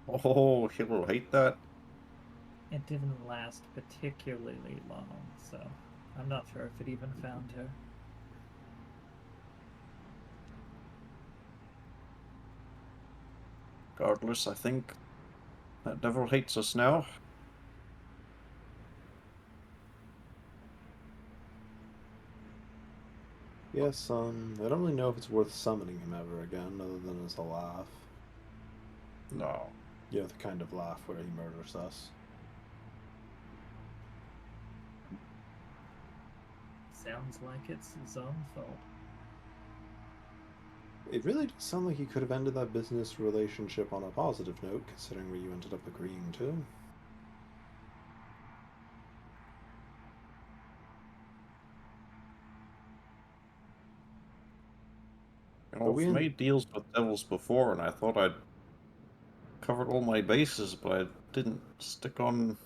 Oh, he'll hate that. it didn't last particularly long, so I'm not sure if it even found her. Regardless, I think that devil hates us now. Yes, I don't really know if it's worth summoning him ever again, other than as a laugh. No. You know, the kind of laugh where he murders us. Sounds like it's his own fault. It really does sound like you could have ended that business relationship on a positive note, considering where you ended up agreeing to. You But know, we I've en- made deals with devils before, and I thought I'd covered all my bases, but I didn't stick on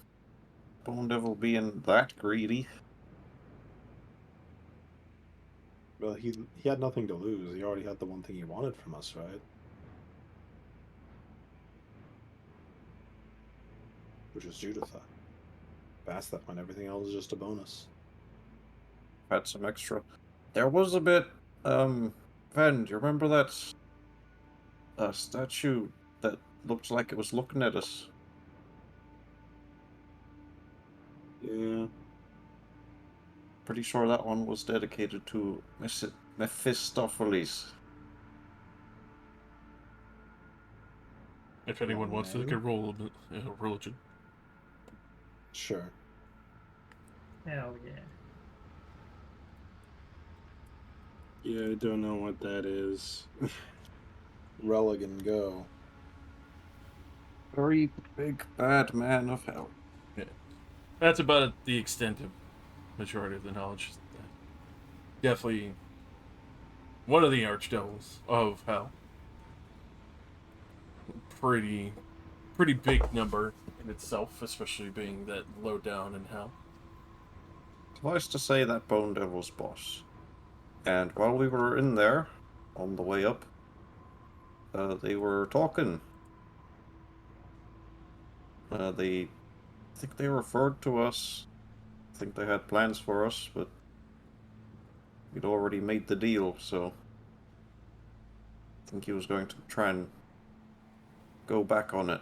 Bone Devil being that greedy. Well, he had nothing to lose. He already had the one thing he wanted from us, right? Which was Juditha. Past that point, everything else is just a bonus. Had some extra. There was a bit, Ven, do you remember that statue that looked like it was looking at us? Yeah. Pretty sure that one was dedicated to Mephistopheles. If anyone Wrong wants to take a name? roll of religion. Sure. Hell yeah. Yeah, I don't know what that is. Religan, go. Very big bad man of hell. Yeah. That's about the extent of majority of the knowledge. Definitely one of the archdevils of hell. Pretty pretty big number in itself, especially being that low down in hell. Suffice to say that Bone Devil's boss. And while we were in there, on the way up, they were talking. I think they referred to us. I think they had plans for us, but we'd already made the deal, so I think he was going to try and go back on it,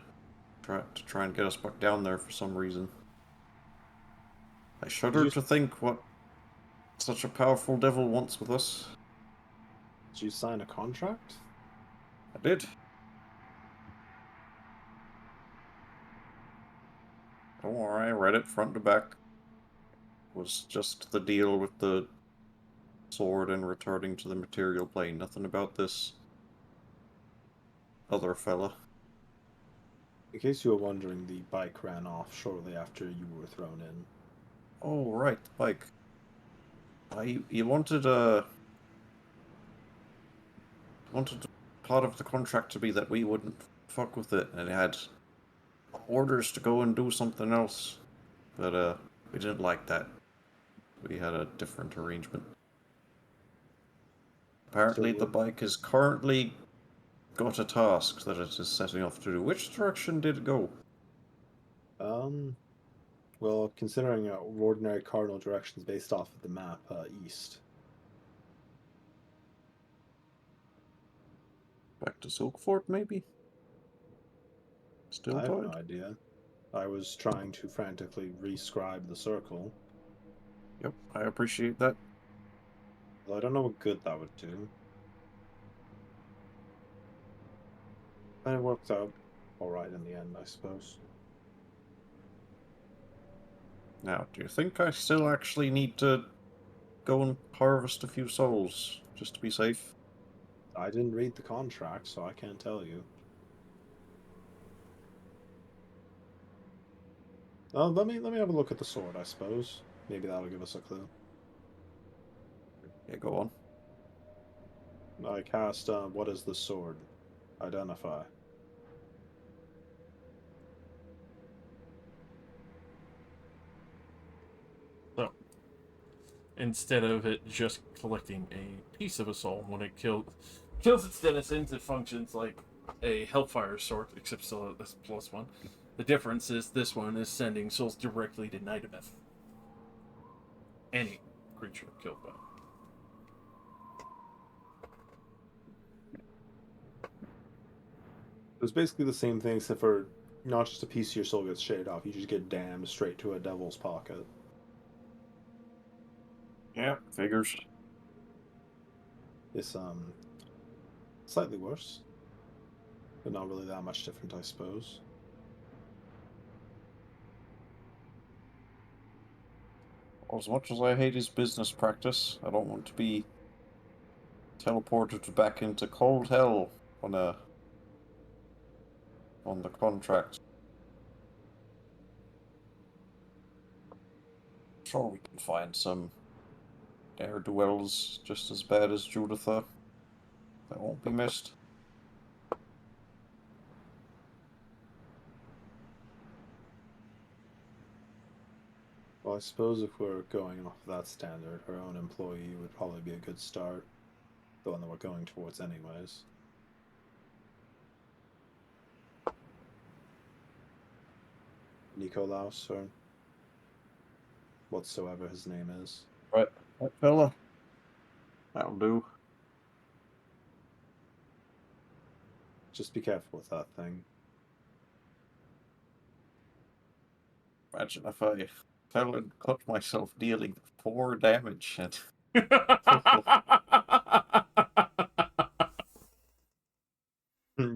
try and get us back down there for some reason. I shudder Did to think what such a powerful devil wants with us. you sign a contract? I did. Don't worry, I read it front to back. It was just the deal with the sword and returning to the material plane. Nothing about this other fella. In case you were wondering, the bike ran off shortly after you were thrown in. Oh, right, the bike. You wanted part of the contract to be that we wouldn't fuck with it, and it had orders to go and do something else. But we didn't like that. We had a different arrangement. So Apparently the what? bike is currently got a task that it is setting off to do. Which direction did it go? Um, well, considering ordinary cardinal directions based off of the map, east. Back to Silkfort, maybe? I Still have no tied? idea. I was trying to frantically rescribe the circle, Yep, I appreciate that. though I don't know what good that would do. But it worked out alright in the end, I suppose. Now, do you think I still actually need to go and harvest a few souls, just to be safe? I didn't read the contract, so I can't tell you. Let me have a look at the sword, I suppose. Maybe that'll give us a clue. Yeah, go on. I cast, what is the sword? Identify. instead of it just collecting a piece of a soul when it kills its denizens, it functions like a Hellfire sword, except still a +1. The difference is this one is sending souls directly to Nidameth. Any creature killed by it. It's basically the same thing, except for not just a piece of your soul gets shaved off. You just get damned straight to a devil's pocket. Yeah, figures. It's slightly worse, but not really that much different, I suppose. As much as I hate his business practice, I don't want to be teleported back into cold hell on the contract. Sure, we can find some ne'er-do-wells just as bad as Juditha. That won't be missed. Well, I suppose if we're going off that standard, our own employee would probably be a good start. The one that we're going towards anyways. Nikolaus, or whatsoever his name is. Right, that fella. That'll do. Just be careful with that thing. Imagine if I fell and cut myself dealing 4 damage and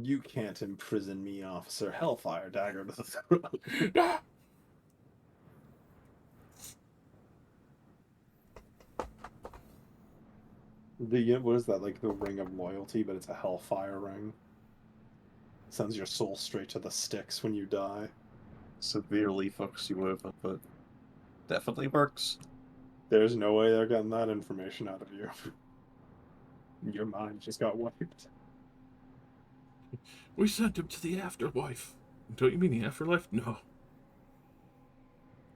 You can't imprison me, officer. Hellfire dagger to the throat. What is that, like the ring of loyalty, but it's a hellfire ring? Sends your soul straight to the sticks when you die. severely fucks you over, but definitely works. There's no way they're getting that information out of you. Your mind just got wiped. We sent him to the afterlife. Don't you mean the afterlife? No.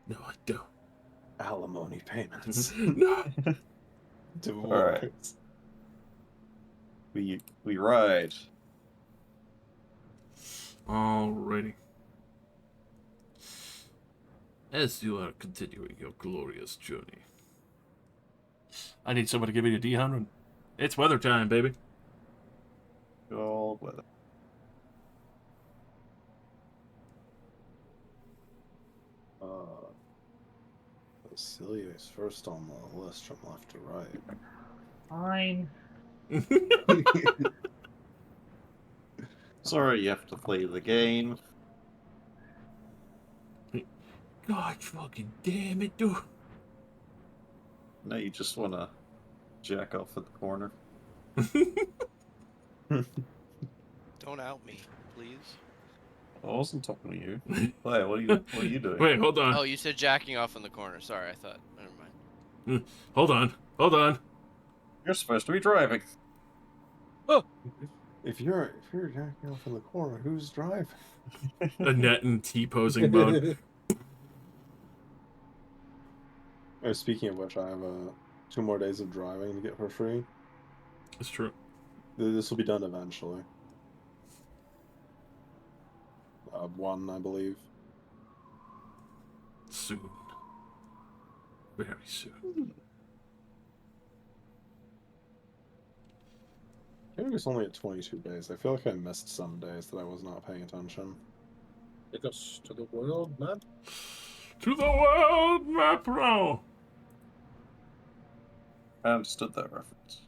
No, I don't. Alimony payments. No. Divorce. We ride. Alrighty. As you are continuing your glorious journey, I need someone to give me a D100. It's weather time, baby. Cold weather. Celia's first on the list from left to right. Fine. Sorry, you have to play the game. God fucking damn it, dude. Now you just want to jack off at the corner. Don't out me, please. I wasn't talking to you. Wait, what are you doing? Wait, hold on. Oh, you said jacking off in the corner. Sorry, I thought. Never mind. Hold on. You're supposed to be driving. If you're jacking off in the corner, who's driving? Annette in T-posing mode. Speaking of which, I have 2 more days of driving to get for free. It's true. This will be done eventually. 1, I believe. Soon. Very soon. I think it's only at 22 days. I feel like I missed some days that I was not paying attention. Take us to the world map. To the world map now. I understood that reference.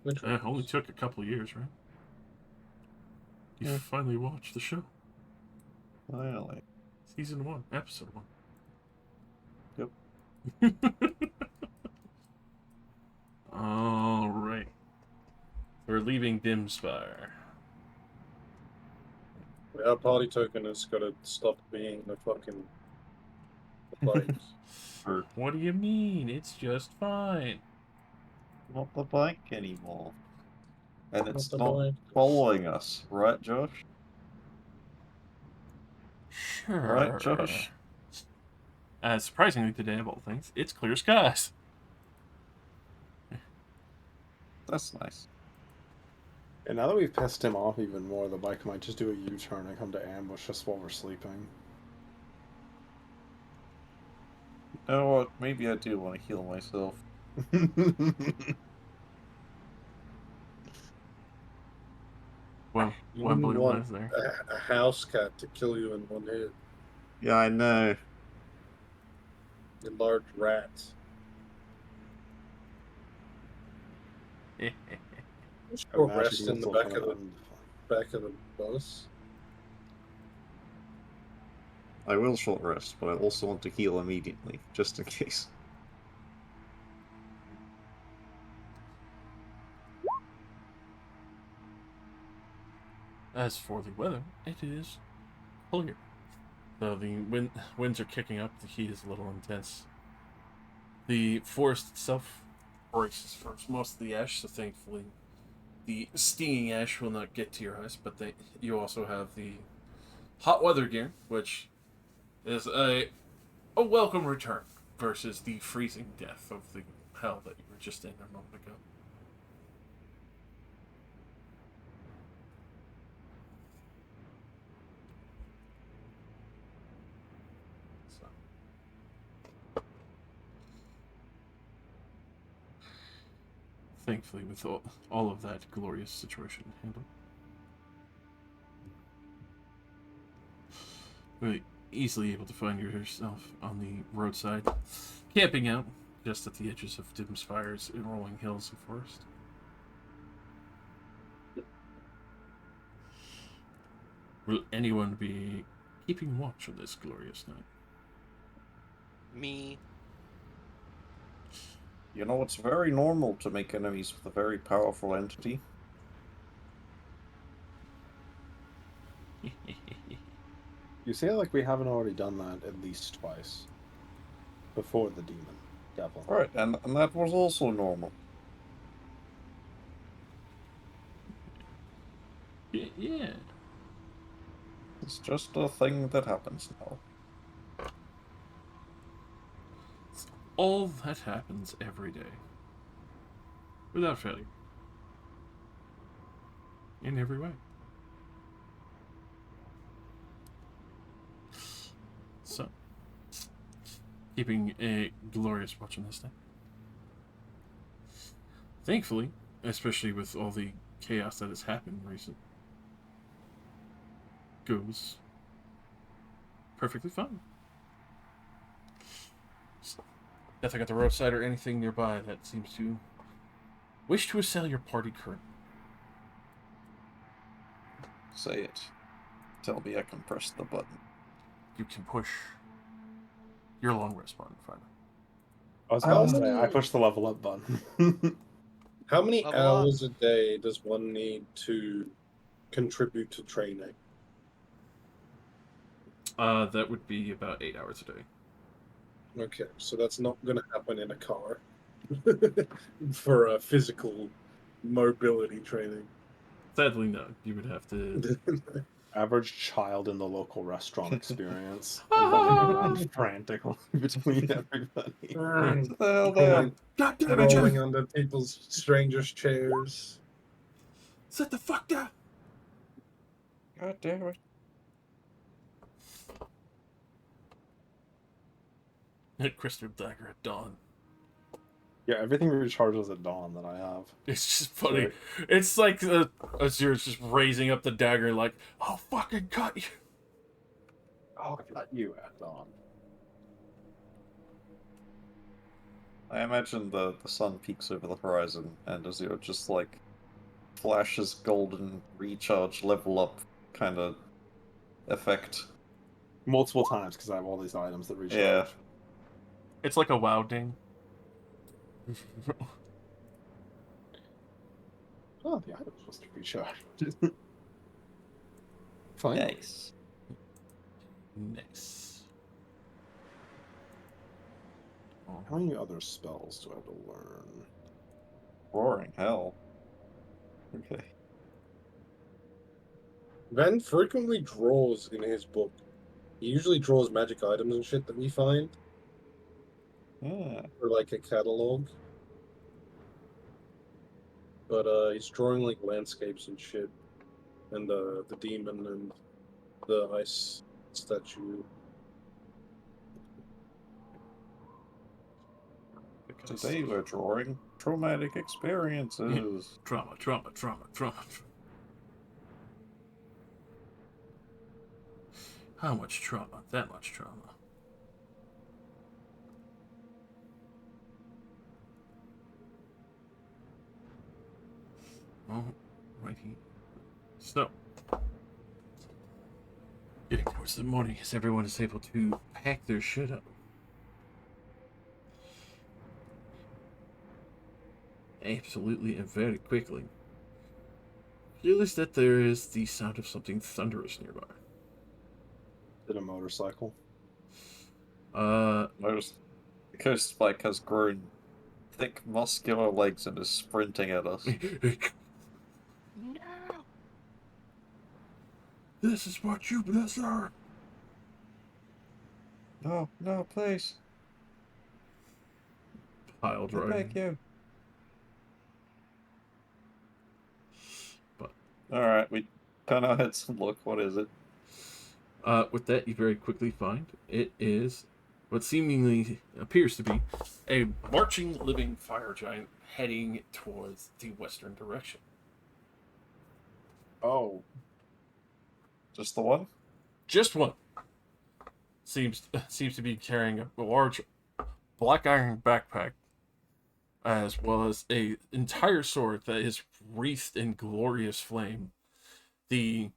Which It only took a couple of years, right? You Yeah. finally watched the show. Finally. Season 1, episode 1. Yep. Alright. We're leaving Dimspire. Our party token has got to stop being the fucking the bikes. Or What do you mean? It's just fine. not the bike anymore. And it's the not bike. following us, right, Josh? Sure. Right, Josh? Surprisingly, today of all things, it's clear skies. That's nice. And now that we've pissed him off even more, the bike might just do a U-turn and come to ambush us while we're sleeping. You know what? Maybe I do want to heal myself. Well, You Wembley wouldn't want was there. a house cat to kill you in one hit. Yeah, I know. A large rat. Just A go magic rest in the missile from an back of the bus. I will short rest, but I also want to heal immediately, just in case. As for the weather, it is clear. Though the winds are kicking up, the heat is a little intense. The forest itself braces for most of the ash, so thankfully the stinging ash will not get to your eyes, but you also have the hot weather gear, which is a welcome return versus the freezing death of the hell that you were just in a moment ago. So. Thankfully, with all of that glorious situation handled. Really easily able to find yourself on the roadside, camping out just at the edges of dim spires and rolling hills of forest. Will anyone be keeping watch on this glorious night? Me. You know, it's very normal to make enemies with a very powerful entity. You say like we haven't already done that at least twice. Before the demon devil. Right, and that was also normal. Yeah. It's just a thing that happens now. It's all that happens every day. Without failure. In every way. So, keeping a glorious watch on this thing. Thankfully, especially with all the chaos that has happened recently, goes perfectly fine. Nothing at the roadside or anything nearby that seems to wish to assail your party currently. Say it. Tell me I can press the button. You can push your long rest button finally. I was How about to say, I many- pushed the level up button. How many Level up. hours a day does one need to contribute to training? That would be about 8 hours a day. Okay, so that's not going to happen in a car for a physical mobility training. Sadly, no. You would have to. Average child in the local restaurant experience. Running around frantically between everybody. What the hell there? God damn it, Rolling Jeff! under people's strangers' chairs. Sit the fuck down! God damn it. Crystal dagger at dawn. Yeah, everything recharges at dawn that I have. It's just funny. Right. It's like Azir's just raising up the dagger, like, I'll fucking cut you. I'll cut you at dawn. I imagine the sun peaks over the horizon, and Azure just like flashes golden recharge level up kind of effect. Multiple times because I have all these items that recharge. Yeah. It's like a WoW ding. Oh, the item's supposed to recharge. Fine. Nice. Nice. Oh, How many other spells do I have to learn? Roaring hell. Okay. Van frequently draws in his book. He usually draws magic items and shit that we find. Yeah. or like a catalog. But he's drawing like landscapes and shit, and the demon and the ice statue. Because Today we're drawing traumatic experiences. trauma. How much trauma? That much trauma. Alrighty. So, getting towards the morning as everyone is able to pack their shit up. Absolutely and very quickly. You realize that there is the sound of something thunderous nearby. Did a motorcycle? Notice the coast spike has grown thick, muscular legs and is sprinting at us. No. This is what you deserve. No, no, please. Pile I driving. beg you. But Alright, we turn our heads and look. What is it? with that, you very quickly find it is what seemingly appears to be a marching living fire giant heading towards the western direction. Oh, Just the one? Just one seems to be carrying a large black iron backpack, as well as a entire sword that is wreathed in glorious flame. The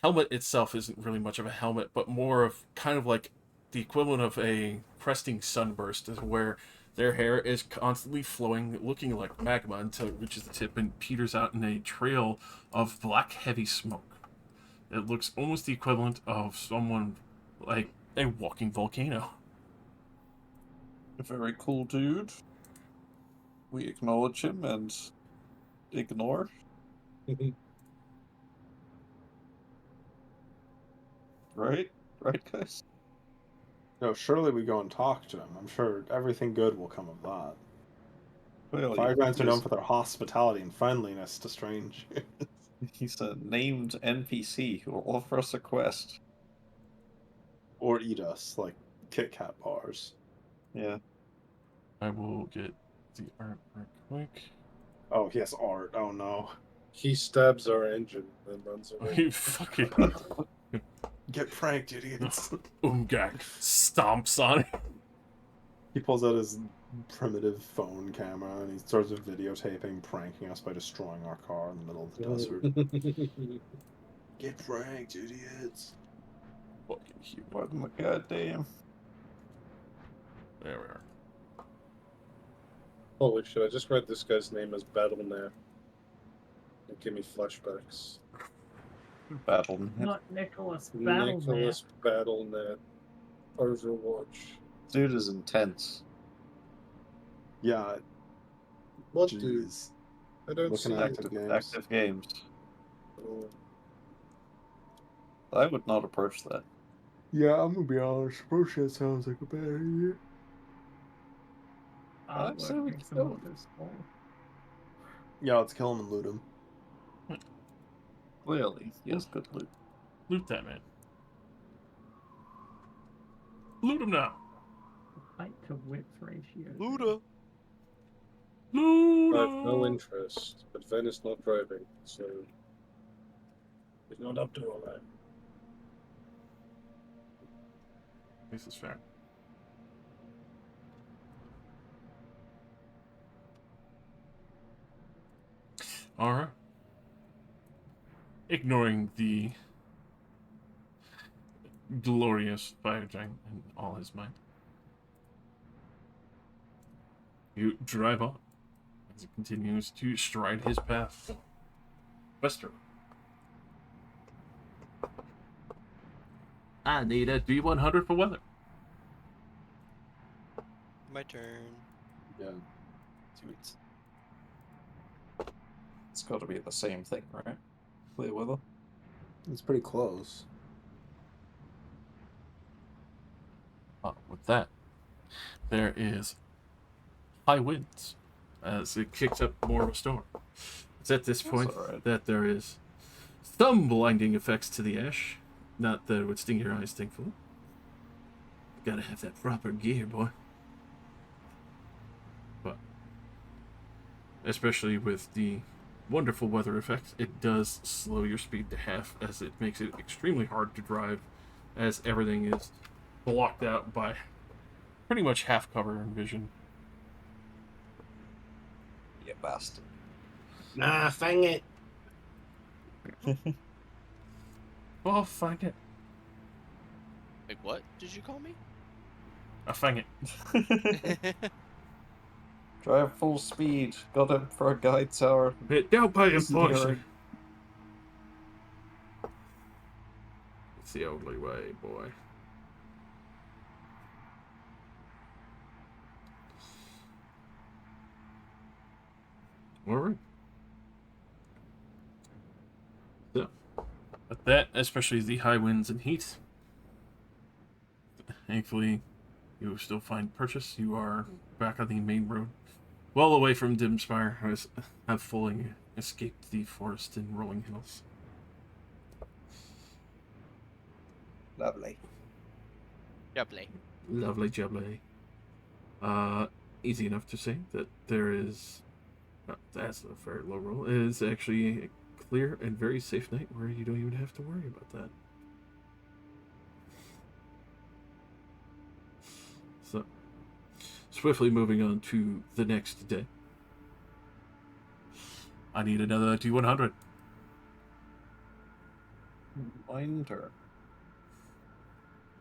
helmet itself isn't really much of a helmet, but more of kind of like the equivalent of a cresting sunburst, where their hair is constantly flowing, looking like magma until it reaches the tip and peters out in a trail of black, heavy smoke. It looks almost the equivalent of someone like a walking volcano. A very cool dude. We acknowledge him and ignore. Right? Right, guys? no, surely we go and talk to him. I'm sure everything good will come of that. Clearly, Fire giants are known he's, for their hospitality and friendliness to strangers. he's a named NPC who will offer us a quest. Or eat us, like Kit Kat bars. Yeah. I will get the art real quick. Oh, yes, art. Oh, no. He stabs our engine and runs away. You fucking Get pranked, idiots. Umgak stomps on it. He pulls out his primitive phone camera and he starts videotaping, pranking us by destroying our car in the middle of the desert. Get pranked, idiots. Fucking human. What in the goddamn? There we are. Holy shit, I just read this guy's name as BattleNet. It gave me flashbacks. Battle. Not Nicholas Battleman. Nicholas BattleNet. Overwatch. Dude is intense. Yeah, What, dude? jeez. I don't Looking see at it. active games. Active games. Oh. I would not approach that. Yeah, I'm gonna be honest. Bullshit sounds like a bad idea. I'd say we Makes kill him him. look as small. Yeah, let's kill him and loot him. Clearly, he has good loot. Loot that man. Loot him now. Height to width ratio. Luda. Loot I him. have no interest, but Ven is not driving, so he's not up to all that. This is fair. Alright. Ignoring the glorious fire giant and all his might, you drive on as he continues to stride his path westward. I need a D100 for weather. My turn. Yeah. Sweet. It's got to be the same thing, right? Clear weather. It's pretty close. With that, there is high winds as it kicks up more of a storm. It's at this point alright. that there is some blinding effects to the ash. Not that it would sting your eyes, thankfully. Gotta have that proper gear, boy. But especially with the wonderful weather effects, it does slow your speed to half, as it makes it extremely hard to drive, as everything is blocked out by pretty much half cover and vision. You bastard. Nah, fang it. Oh, fang it. Like, what did you call me? I fang it. Drive full speed. Got him for a guide tower. Hit down by his Steering. poison. It's the only way, boy. Alright. So, with that, especially the high winds and heat, thankfully, you still find purchase. You are back on the main road, well away from Dimspire, as have fully escaped the forest and rolling hills. Lovely. Lovely. Lovely jubbly. Easy enough to say that there is, that's a very low roll, is actually a clear and very safe night where you don't even have to worry about that. So, swiftly moving on to the next day. I need another D100. Mine turn.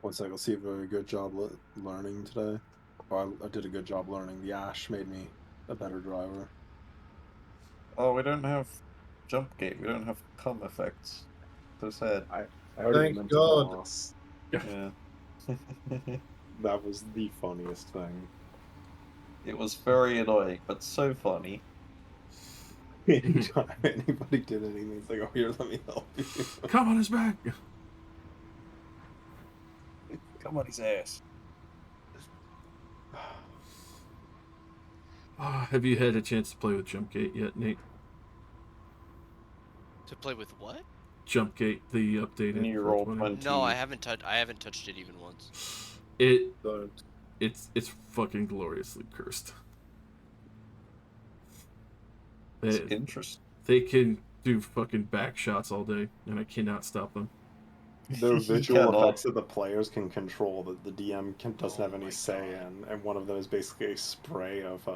One second, I'll see if I did a good job learning today. Or I did a good job learning. The ash made me a better driver. Oh, we don't have jump gate. We don't have cum effects. So sad. I already Thank meant God. to boss. Yeah. That was the funniest thing. It was very annoying, but so funny. Anytime anybody did anything, it's like, oh, here, let me help you. Come on his back! Come on his ass. Have you had a chance to play with Jumpgate yet, Nate? To play with what? Jumpgate, the updated New roll 420. 20. No, I haven't touched it even once. Don't. It's fucking gloriously cursed. It's They, interesting. they can do fucking back shots all day, and I cannot stop them. There are You visual cannot. effects that the players can control that the DM doesn't have Oh any my say God. in, and one of them is basically a spray of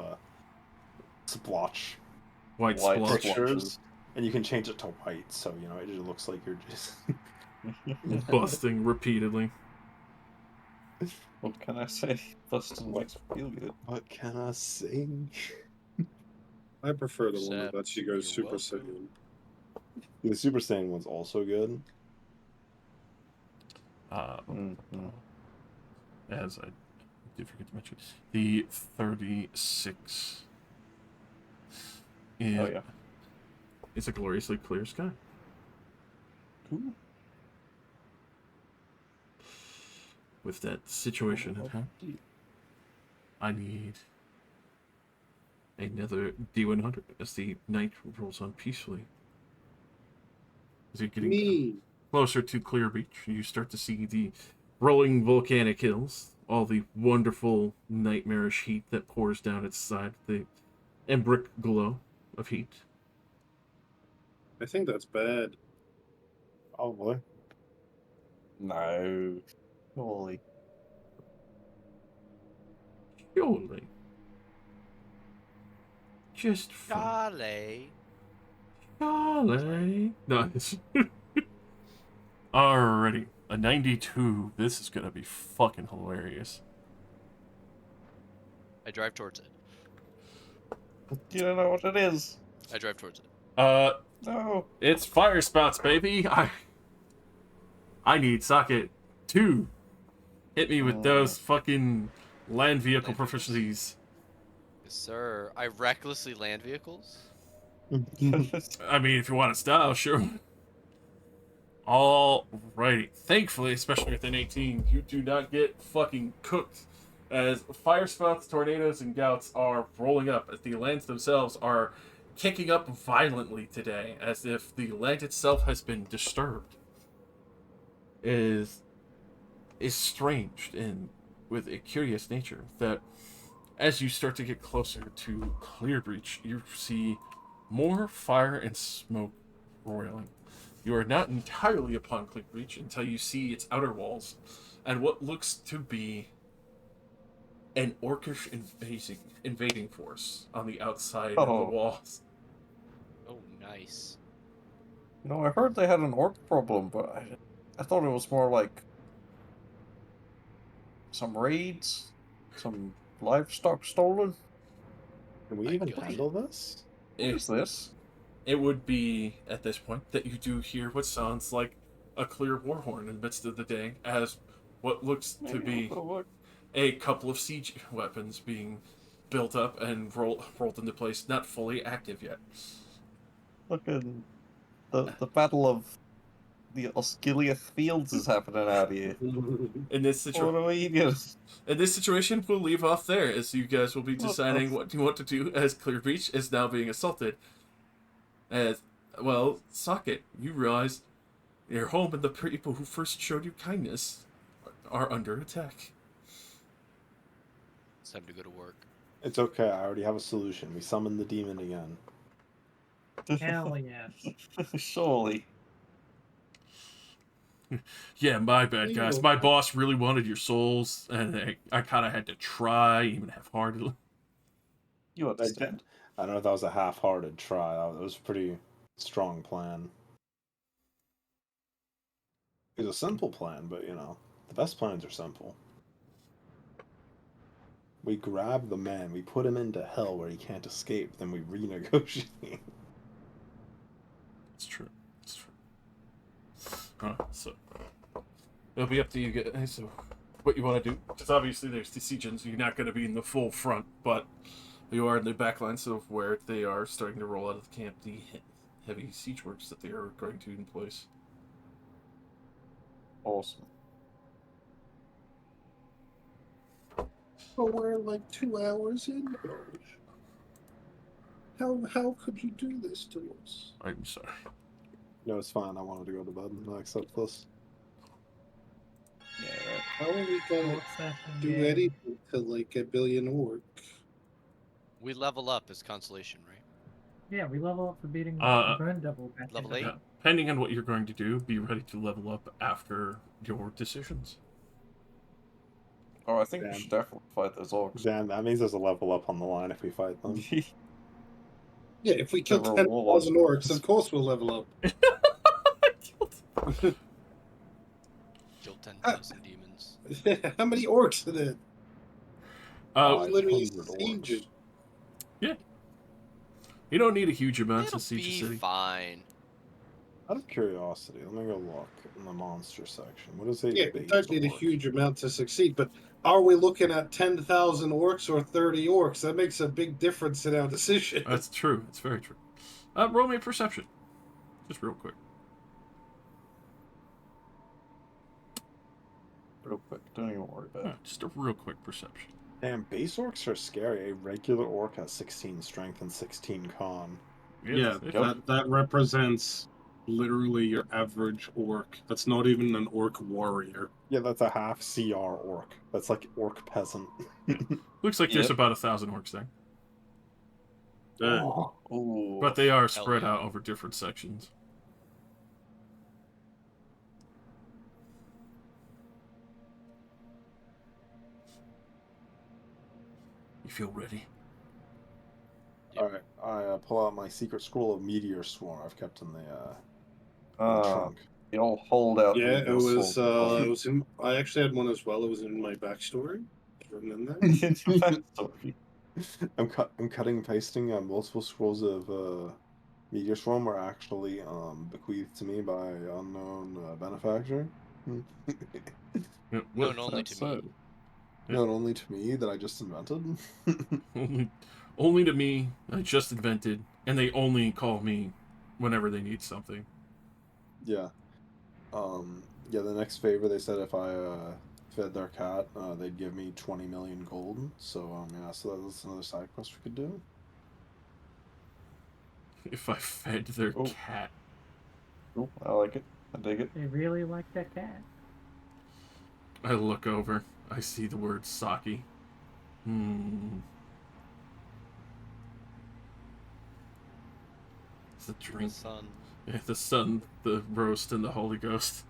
splotch White White splotch. pictures, and you can change it to white, so you know it just looks like you're just. Busting repeatedly. What can I say? Busting makes me feel good. What can I sing? I prefer the one that Except lets you go you're Super welcome. Saiyan. The Super Saiyan one's also good. As I did forget to mention, the 36 is, Oh, yeah. it's a gloriously clear sky. Cool. With that situation at hand, I need another D100 as the night rolls on peacefully. As you're getting Me. closer to Clear Beach, you start to see the rolling volcanic hills, all the wonderful nightmarish heat that pours down its side, the embrick glow of heat. I think that's bad. Probably. No. Holy. Surely. Just fun. Charlie. Charlie. Nice. Alrighty. A 92. This is gonna be fucking hilarious. I drive towards it. You don't know what it is. I drive towards it. No. It's fire spouts, baby. I need socket 2. Hit me with those fucking land vehicle Land vehicles. proficiencies. Yes, sir. I recklessly land vehicles. I mean, if you want to style, sure. Alrighty. Thankfully, especially with an 18, you do not get fucking cooked as fire spouts, tornadoes, and gouts are rolling up, as the lands themselves are kicking up violently today, as if the land itself has been disturbed. Is strange and with a curious nature that as you start to get closer to Clearbreach, you see more fire and smoke roiling. You are not entirely upon Clearbreach until you see its outer walls and what looks to be an orcish invading force on the outside of the Oh. walls. Oh, nice. I heard they had an orc problem, but I thought it was more like some raids, some livestock stolen. Can we My even God. handle this? What is this? It would be at this point that you do hear what sounds like a clear war horn in the midst of the day, as what looks to be a couple of siege weapons being built up and rolled into place, not fully active yet. Fucking the battle of the Osgiliath Fields is happening out here. In this What situation, do we get? in this situation, we'll leave off there, as you guys will be What the deciding what you want to do, as Clearbreach is now being assaulted. As well, Socket, you realize your home and the people who first showed you kindness are under attack. It's time to go to work. It's okay. I already have a solution. We summon the demon again. Hell yes. Surely. Yeah, my bad, guys. My boss really wanted your souls, and I kind of had to try, even half-heartedly. You understand. I don't know if that was a half-hearted try. That was a pretty strong plan. It was a simple plan, but the best plans are simple. We grab the man, we put him into hell where he can't escape, then we renegotiate. It's true. It's true. So it'll be up to you guys. So what you want to do? Because obviously there's the Siegans. You're not going to be in the full front, but you are in the back lines of where they are starting to roll out of the camp the heavy siege works that they are going to in place. Awesome. But we're like 2 hours in. How could you do this to us? I'm sorry. No, it's fine. I wanted to go to bed and I accept this. Yeah. How are we gonna Orc session do game. anything to like a billion orc? We level up as consolation, right? Yeah, we level up for beating Burn Devil back Level in. 8? Yeah. Depending on what you're going to do, be ready to level up after your decisions. Oh, I think Damn. we should definitely fight those orcs. Damn, that means there's a level up on the line if we fight them. Yeah, if we kill The 10,000 orcs, of course we'll level up. Kill 10,000 demons. How many orcs are there? Literally 500 siege orcs. Yeah. You don't need a huge amount It'll to siege a be city. fine. Out of curiosity, let me go look in the monster section. What is a Yeah, we base don't need a orc? huge amount to succeed, but are we looking at 10,000 orcs or 30 orcs? That makes a big difference in our decision. That's true. It's very true. Roll me a perception. Just real quick. Real quick, don't even worry about it. Just a real quick perception. Damn, base orcs are scary. A regular orc has 16 strength and 16 con. Yeah, that represents literally your average orc. That's not even an orc warrior. Yeah, that's a half CR orc. That's like orc peasant. Looks like there's Yep. about 1,000 orcs there. Oh, Ooh. But they are spread yeah. out over different sections. You feel ready? Alright, I pull out my secret scroll of Meteor Swarm I've kept in the trunk. The old holdout. Yeah, it meteor was. sword. It was in. I actually had one as well. It was in my backstory. It's written in there. Sorry. I'm cutting and pasting multiple scrolls of Meteor Swarm were actually bequeathed to me by unknown benefactor. Yeah, Known only to me. Not only to me that I just invented. only to me, I just invented, and they only call me whenever they need something. Yeah. Yeah, the next favor they said if I fed their cat, they'd give me 20 million gold. So yeah, so that's another side quest we could do. If I fed their Oh. cat. Cool. I like it. I dig it. They really like that cat. I look over. I see the word sake. It's a The drink. sun. Yeah, the sun, the roast, and the Holy Ghost.